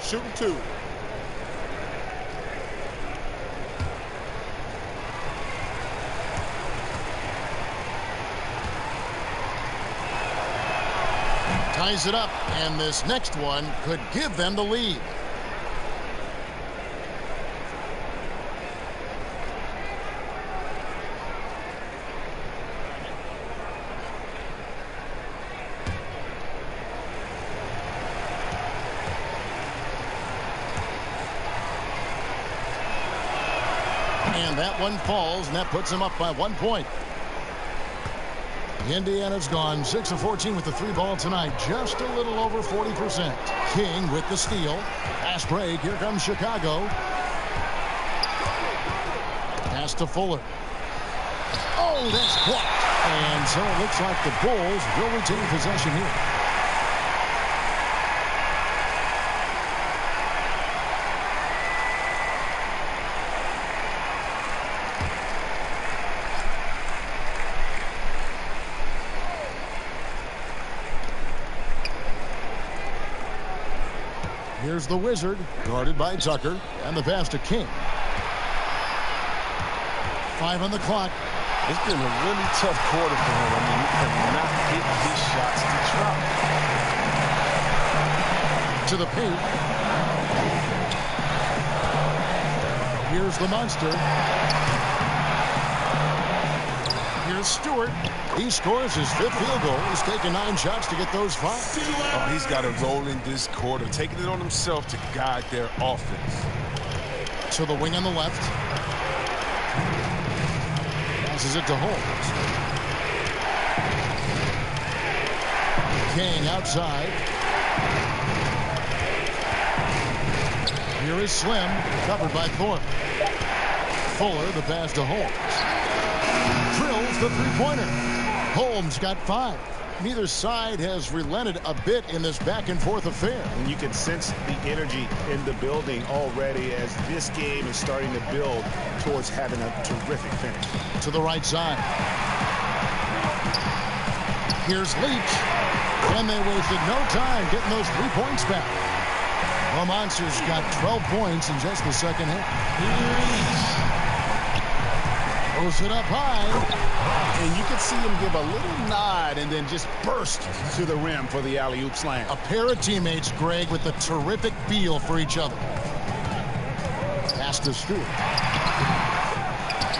Shooting 2. Ties it up, and this next one could give them the lead. And that one falls, and that puts them up by 1 point. Indiana's gone 6 of 14 with the 3-ball tonight, just a little over 40%. King with the steal. Pass break. Here comes Chicago. Pass to Fuller. Oh, that's blocked. And so it looks like the Bulls will retain possession here. Here's the Wizard, guarded by Tucker, and the pass to King. 5 on the clock. It's been a really tough quarter for him. I mean, he cannot get his shots to drop. To the paint. Here's the monster. Here's Stewart. He scores his 5th field goal. He's taken 9 shots to get those 5. Oh, he's got to roll in this quarter, taking it on himself to guide their offense. To the wing on the left. Passes it to Holmes. King outside. Here is Slim, covered by Thorpe. Fuller, the pass to Holmes. Drills the 3-pointer. Holmes got 5. Neither side has relented a bit in this back-and-forth affair. And you can sense the energy in the building already as this game is starting to build towards having a terrific finish. To the right side. Here's Leach. And they wasted no time getting those 3 points back. The Monsters got 12 points in just the second half. Throws it up high. And you could see him give a little nod and then just burst to the rim for the alley-oop slam. A pair of teammates, Greg, with a terrific feel for each other. Pass to Stewart.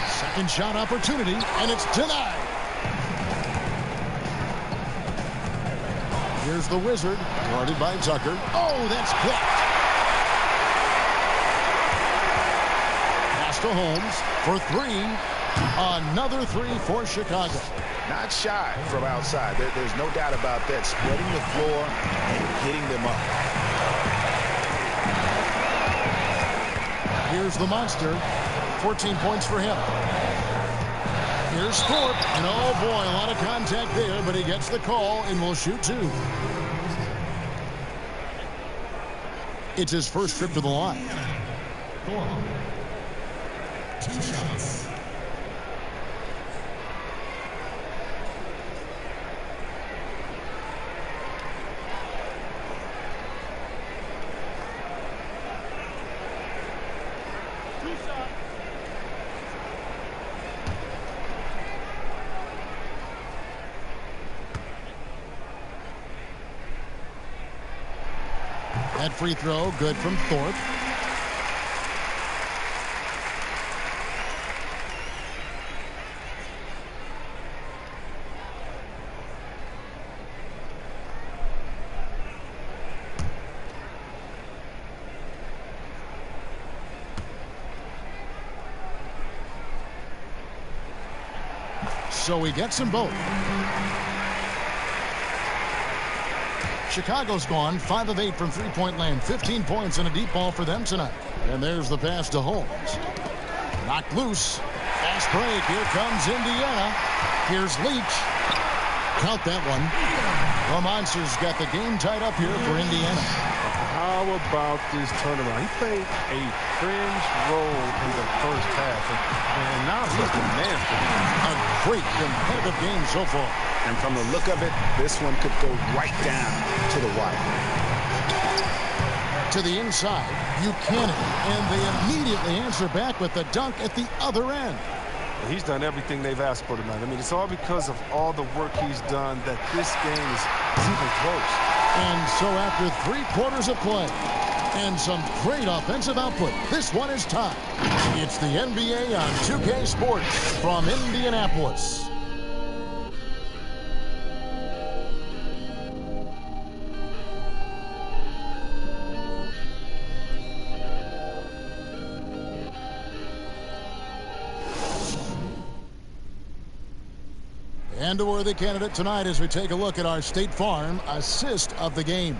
Second shot opportunity, and it's denied. Here's the Wizard, guarded by Tucker. Oh, that's blocked. Pass to Holmes for 3. Another 3 for Chicago. Not shy from outside. There's no doubt about that. Spreading the floor and hitting them up. Here's the Monster. 14 points for him. Here's Thorpe. And oh boy, a lot of contact there, but he gets the call and will shoot 2. It's his first trip to the line. 2 shots. That free throw, good from Thorpe. So he gets them both. Chicago's gone 5 of 8 from three-point land. 15 points and a deep ball for them tonight. And there's the pass to Holmes. Knocked loose. Fast break. Here comes Indiana. Here's Leach. Count that one. The Monsters got the game tied up here for Indiana. How about this turnaround? He played a fringe role in the first half. And now he's the man for him. A great competitive game so far. And from the look of it, this one could go right down to the wire. To the inside, Buchanan. And they immediately answer back with the dunk at the other end. He's done everything they've asked for tonight. I mean, it's all because of all the work he's done that this game is even close. And so after 3 quarters of play and some great offensive output, this one is tied. It's the NBA on 2K Sports from Indianapolis. And a worthy candidate tonight as we take a look at our State Farm assist of the game.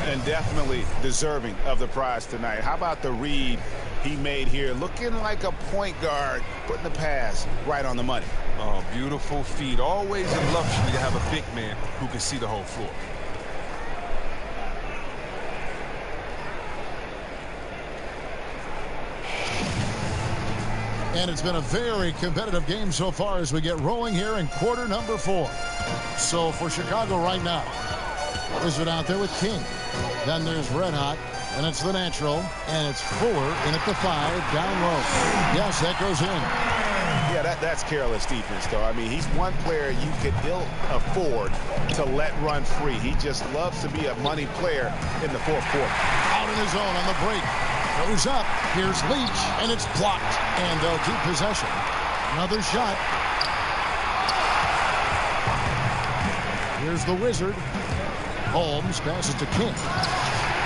And definitely deserving of the prize tonight. How about the read he made here? Looking like a point guard, putting the pass right on the money. Oh, beautiful feed. Always a luxury to have a big man who can see the whole floor. And it's been a very competitive game so far as we get rolling here in quarter number 4. So for Chicago right now, Wizard out there with King. Then there's Red Hot, and it's the natural, and it's Fuller in at the 5, down low. Yes, that goes in. Yeah, that's careless defense, though. I mean, he's one player you could ill afford to let run free. He just loves to be a money player in the fourth quarter. Out in his zone on the break. Goes up. Here's Leach, and it's blocked. And they'll keep possession. Another shot. Here's the Wizard. Holmes passes to King.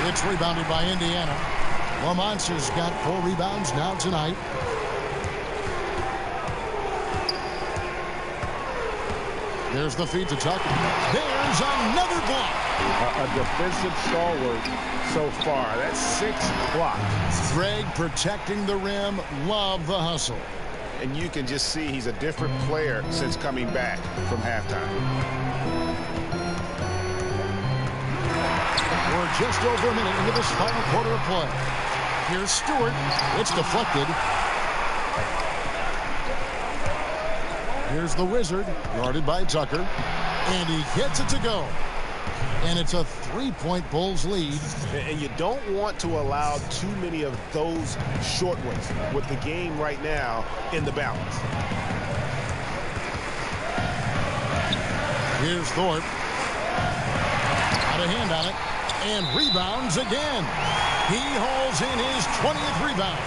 It's rebounded by Indiana. The Monsters got 4 rebounds now tonight. There's the feed to Tucker. There's another block. A defensive stalwart so far. That's 6 blocks. Greg protecting the rim. Love the hustle. And you can just see he's a different player since coming back from halftime. We're just over a minute into this final quarter of play. Here's Stewart. It's deflected. Here's the Wizard, guarded by Tucker. And he gets it to go. And it's a 3-point Bulls lead. And you don't want to allow too many of those short ones with the game right now in the balance. Here's Thorpe. Got a hand on it. And rebounds again. He hauls in his 20th rebound.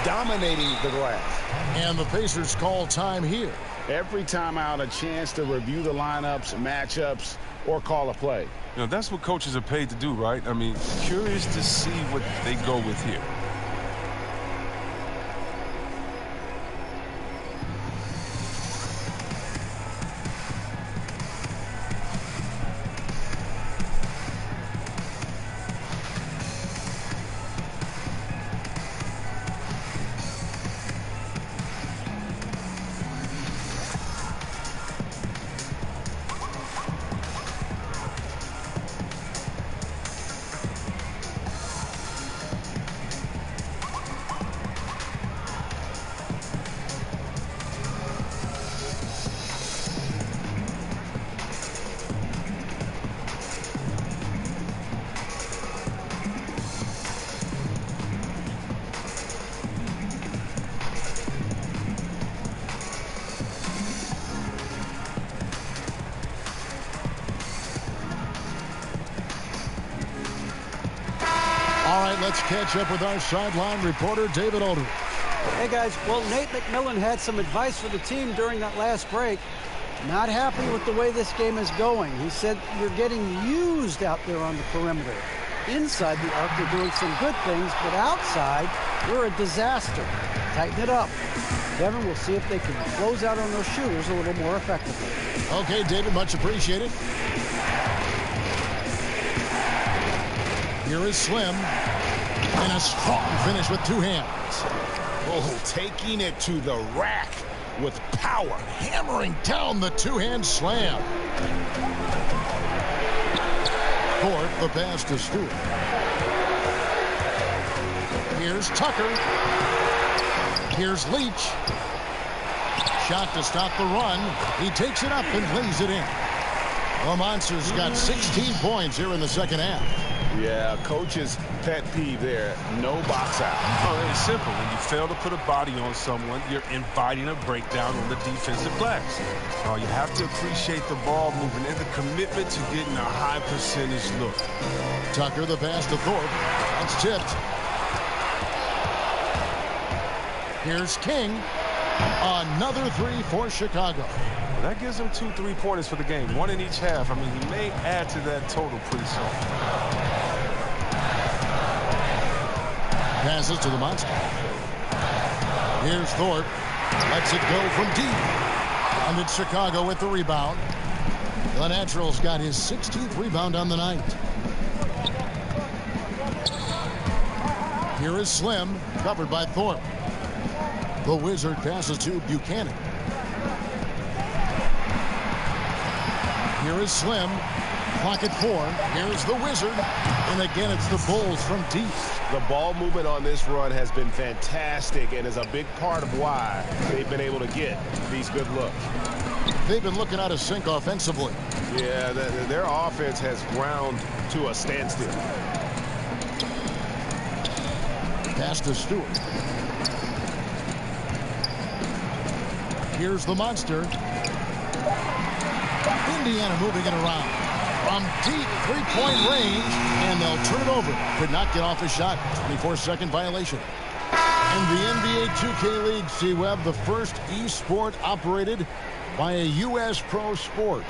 Dominating the glass. And the Pacers call time here. Every time out, a chance to review the lineups, matchups, or call a play. You know, that's what coaches are paid to do, right? I mean, curious to see what they go with here. Let's catch up with our sideline reporter, David Aldridge. Hey, guys. Well, Nate McMillan had some advice for the team during that last break. Not happy with the way this game is going. He said you're getting used out there on the perimeter. Inside the arc, you're doing some good things, but outside, you're a disaster. Tighten it up. Kevin, we'll see if they can close out on those shooters a little more effectively. Okay, David, much appreciated. Here is Slim. And a strong finish with two hands. Oh, taking it to the rack with power. Hammering down the two-hand slam. Thorpe, the pass to Stewart. Here's Tucker. Here's Leach. Shot to stop the run. He takes it up and lays it in. The Monsters got 16 points here in the second half. Yeah, coach's pet peeve there. No box out. Oh, it's simple. When you fail to put a body on someone, you're inviting a breakdown on the defensive glass. You have to appreciate the ball movement and the commitment to getting a high percentage look. Tucker, the pass to Thorpe. That's tipped. Here's King. Another three for Chicago. That gives him 2 3-pointers for the game, one in each half. I mean, he may add to that total pretty soon. Passes to the Monster. Here's Thorpe. Lets it go from deep. And it's Chicago with the rebound. The Naturals got his 16th rebound on the night. Here is Slim, covered by Thorpe. The Wizard passes to Buchanan. Here is Slim. Clock at 4. Here's the Wizard. And again, it's the Bulls from deep. The ball movement on this run has been fantastic and is a big part of why they've been able to get these good looks. They've been looking out of sync offensively. Yeah, their offense has ground to a standstill. Pass to Stewart. Here's the Monster. Indiana moving it around. From deep three-point range, and they'll turn it over. Could not get off a shot. 24-second violation. In the NBA 2K League, C-Web, the first e-sport operated by a U.S. pro sport.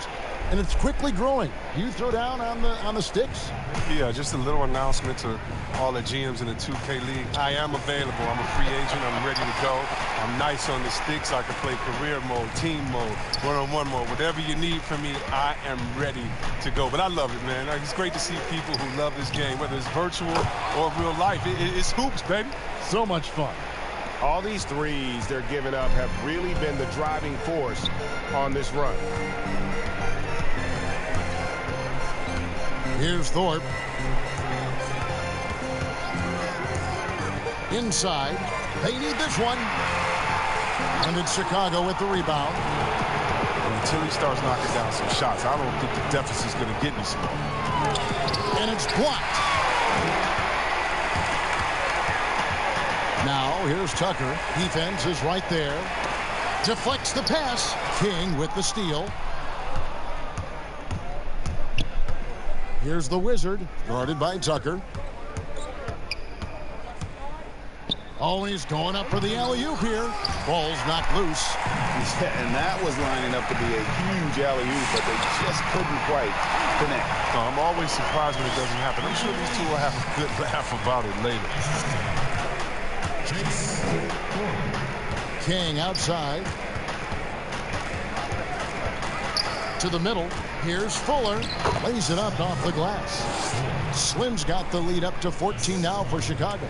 And it's quickly growing. You throw down on the sticks? Yeah, just a little announcement to all the GMs in the 2K League. I am available. I'm a free agent. I'm ready to go. I'm nice on the sticks. I can play career mode, team mode, one-on-one mode. Whatever you need from me, I am ready to go. But I love it, man. It's great to see people who love this game, whether it's virtual or real life. It's hoops, baby. So much fun. All these threes they're giving up have really been the driving force on this run. Here's Thorpe. Inside. They need this one. And it's Chicago with the rebound. until he starts knocking down some shots. I don't think the deficit's going to get any smaller. And it's blocked. Now, here's Tucker. Defense is right there. Deflects the pass. King with the steal. Here's the Wizard, guarded by Tucker. Always going up for the alley-oop here. Ball's knocked loose. Yeah, and that was lining up to be a huge alley-oop, but they just couldn't quite connect. No, I'm always surprised when it doesn't happen. I'm sure these two will have a good laugh about it later. King outside. To the middle. Here's Fuller. Lays it up off the glass. Slim's got the lead up to 14 now for Chicago.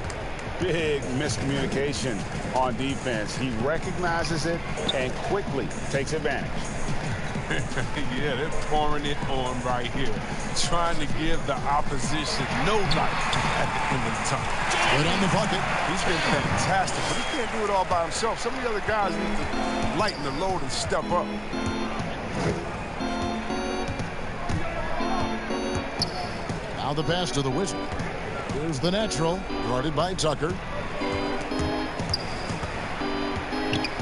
Big miscommunication on defense. He recognizes it and quickly takes advantage. Yeah, they're pouring it on right here. Trying to give the opposition no life at the end of the time. Good on the bucket. He's been fantastic, but he can't do it all by himself. Some of the other guys need to lighten the load and step up. Now the pass to the Wizard. Here's the natural, guarded by Tucker.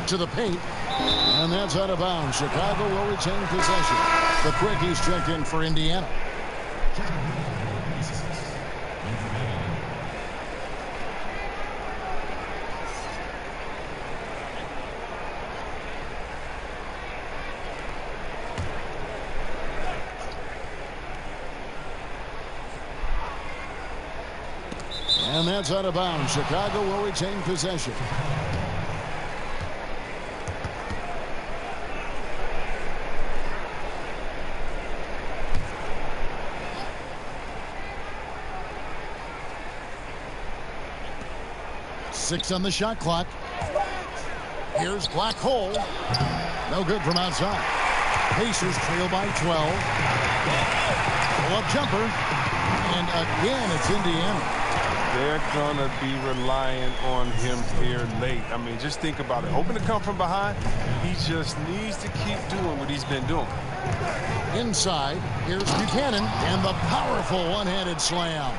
To the paint. And that's out of bounds. Chicago will retain possession. The quickies checked in for Indiana. And that's out of bounds. Chicago will retain possession. Six on the shot clock. Here's Black Hole. No good from outside. Pacers trail by 12. Pull-up jumper. And again, it's Indiana. They're going to be relying on him here late. I mean, just think about it. Hoping to come from behind, he just needs to keep doing what he's been doing. Inside, here's Buchanan and the powerful one-handed slam.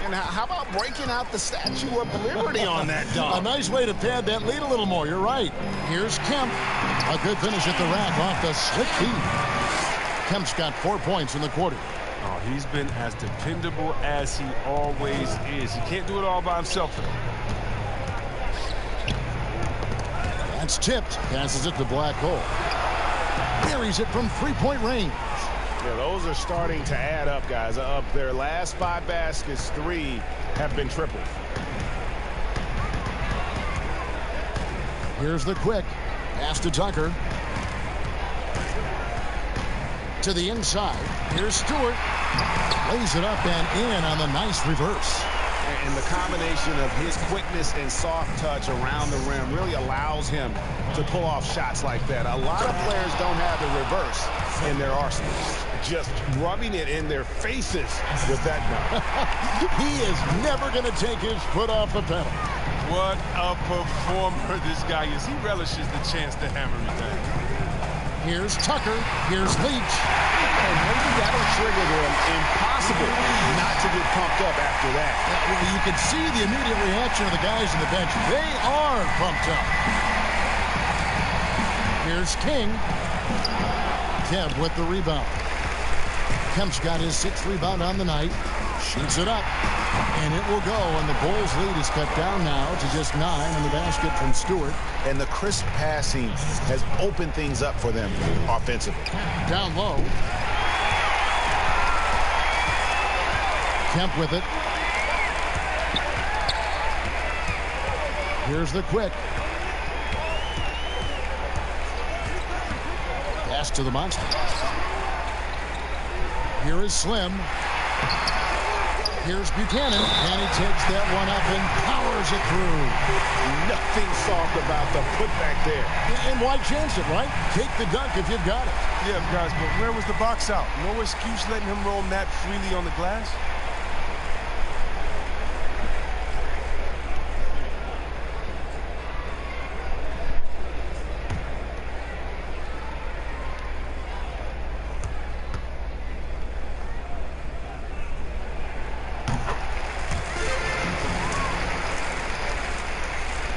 And how about breaking out the Statue of Liberty on that dunk? A nice way to pad that lead a little more. You're right. Here's Kemp. A good finish at the rack off the slick feed. Kemp's got 4 points in the quarter. Oh, he's been as dependable as he always is. He can't do it all by himself. That's tipped. Passes it to Black Hole. Buries it from three-point range. Yeah, those are starting to add up, guys. Up their last 5 baskets, 3 have been tripled. Here's the quick. Pass to Tucker. To the inside. Here's Stewart. Lays it up and in on the nice reverse. And the combination of his quickness and soft touch around the rim really allows him to pull off shots like that. A lot of players don't have the reverse in their arsenal. Just rubbing it in their faces with that dunk. He is never going to take his foot off the pedal. What a performer this guy is. He relishes the chance to hammer it down. Here's Tucker. Here's Leach. And maybe that'll trigger them. Impossible not to get pumped up after that. Well, you can see the immediate reaction of the guys on the bench. They are pumped up. Here's King. Kemp with the rebound. Kemp's got his 6th rebound on the night. Shoots it up. And it will go. And the Bulls' lead is cut down now to just 9 in the basket from Stewart. And the crisp passing has opened things up for them offensively. Down low. Kemp with it. Here's the quick. Pass to the monster. Here is Slim. Here's Buchanan, and he takes that one up and powers it through. Nothing soft about the putback there. And why chance it, right? Take the dunk if you've got it. Yeah, guys, but where was the box out? No excuse letting him roam that freely on the glass.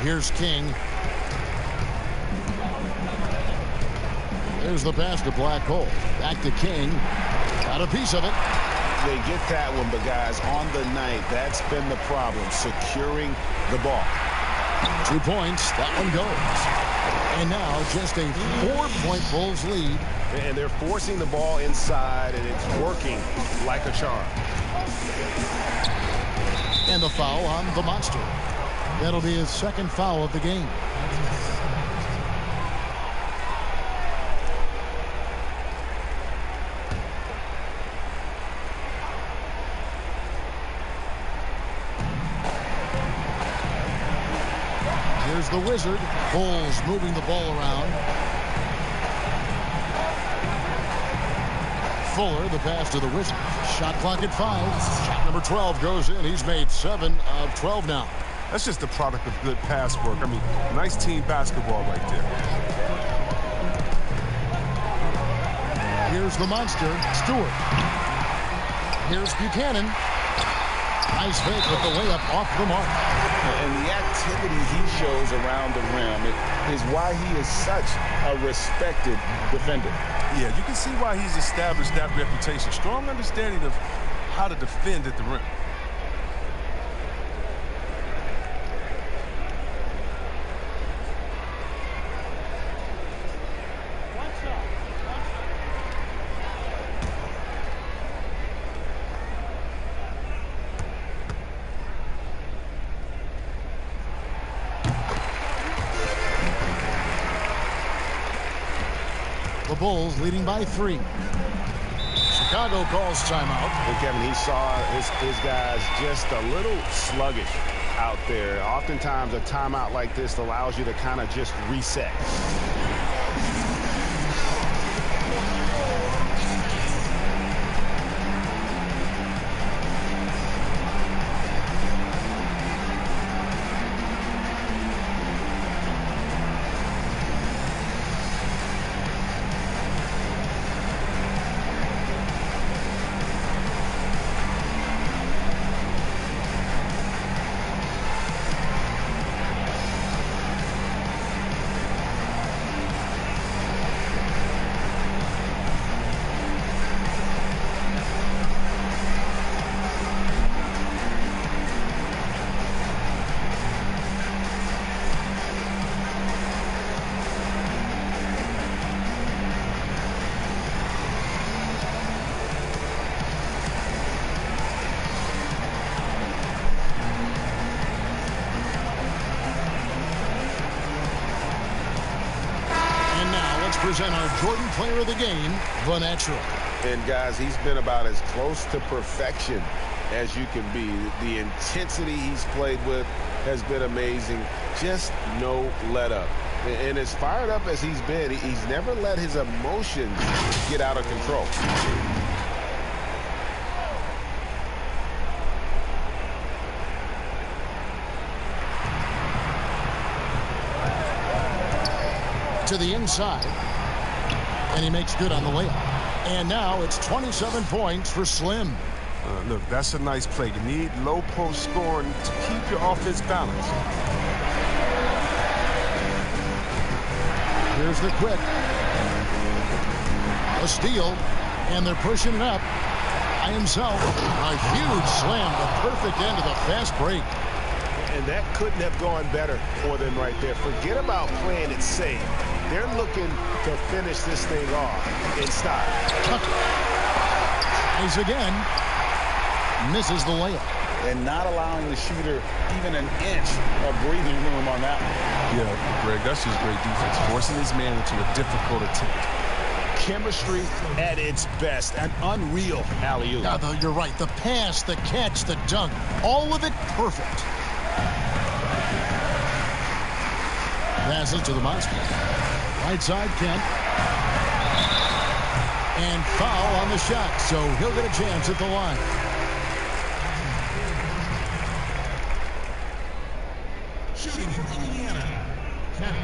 Here's King. There's the pass to Black Hole. Back to King. Got a piece of it. They get that one, but guys, on the night, that's been the problem, securing the ball. 2 points. That one goes. And now just a 4-point Bulls lead. And they're forcing the ball inside, and it's working like a charm. And the foul on the Monster. That'll be his second foul of the game. Here's the Wizard. Bulls moving the ball around. Fuller, the pass to the Wizard. Shot clock at 5. Shot number 12 goes in. He's made 7 of 12 now. That's just the product of good pass work. I mean, nice team basketball right there. Here's the Monster, Stewart. Here's Buchanan. Nice fake with the layup off the mark. And the activity he shows around the rim is why he is such a respected defender. Yeah, you can see why he's established that reputation. Strong understanding of how to defend at the rim. The Bulls leading by 3. Chicago calls timeout. And Kevin, he saw his guys just a little sluggish out there. Oftentimes a timeout like this allows you to kind of just reset. Present our Jordan Player of the Game, the Natural. And guys, he's been about as close to perfection as you can be. The intensity he's played with has been amazing. Just no let up. And as fired up as he's been, he's never let his emotions get out of control. To the inside. And he makes good on the layup. And now it's 27 points for Slim. Look, that's a nice play. You need low post scoring to keep your offense balanced. Here's the quick. A steal. And they're pushing it up. By himself. A huge slam. The perfect end of the fast break. And that couldn't have gone better for them right there. Forget about playing it safe. They're looking to finish this thing off in style. He's again. Misses the layup. And not allowing the shooter even an inch of breathing room on that one. Yeah, Greg, that's just great defense. Forcing his man into a difficult attempt. Chemistry at its best. An unreal alley-oop. Yeah, you're right. The pass, the catch, the dunk. All of it perfect. Passes to the Monster. Right side, Kent. And foul on the shot, so he'll get a chance at the line. Shooting from Indiana, Kent.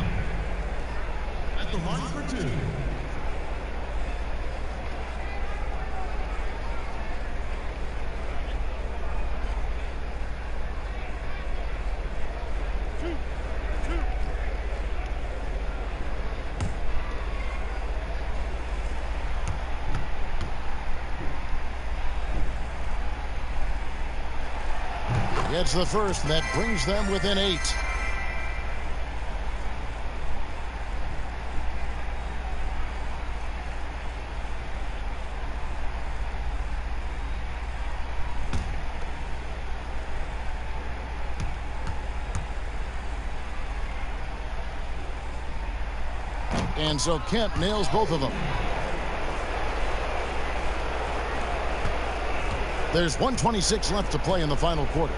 At the line for 2. Gets the first, and that brings them within 8. And so Kent nails both of them. There's 1:26 left to play in the final quarter.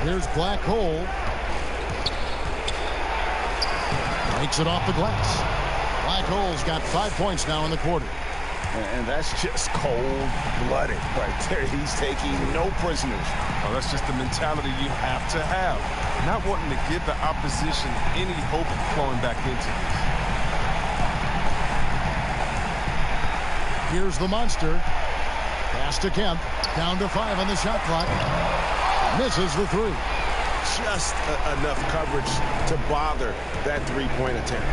Here's Black Hole. Makes it off the glass. Black Hole's got 5 points now in the quarter. And that's just cold-blooded right there. He's taking no prisoners. Oh, that's just the mentality you have to have. Not wanting to give the opposition any hope of flowing back into this. Here's the monster. Pass to Kemp. Down to 5 on the shot clock. Misses the 3. Just enough coverage to bother that three-point attempt.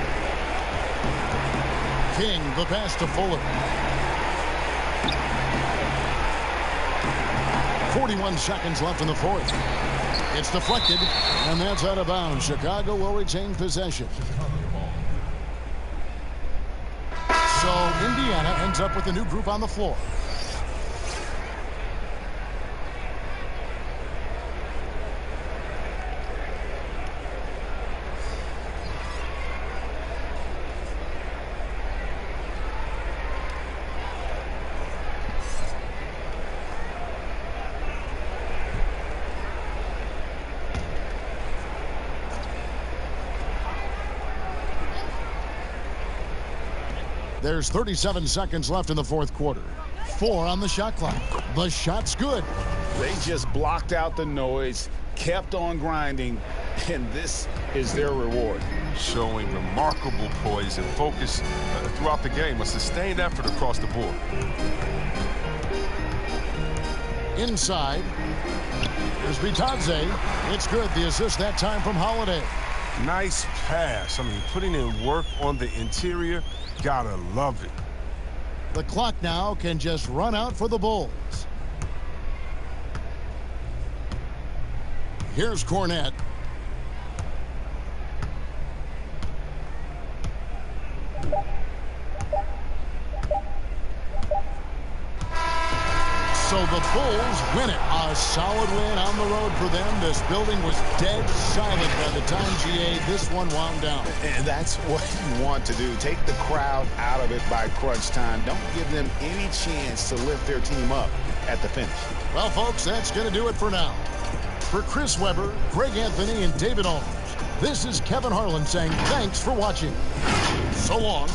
King, the pass to Fuller. 41 seconds left in the fourth. It's deflected, and that's out of bounds. Chicago will retain possession. So Indiana ends up with a new group on the floor. There's 37 seconds left in the fourth quarter. 4 on the shot clock. The shot's good. They just blocked out the noise, kept on grinding, and this is their reward. Showing remarkable poise and focus throughout the game. A sustained effort across the board. Inside. Here's Bitadze. It's good. The assist that time from Holiday. Nice pass. I mean, putting in work on the interior. Gotta love it. The clock now can just run out for the Bulls. Here's Cornette. So the Bulls win it. A solid win on the road for them. This building was dead silent by the time, GA, this one wound down. And that's what you want to do. Take the crowd out of it by crunch time. Don't give them any chance to lift their team up at the finish. Well, folks, that's going to do it for now. For Chris Webber, Greg Anthony, and David Owens, this is Kevin Harlan saying thanks for watching. So long.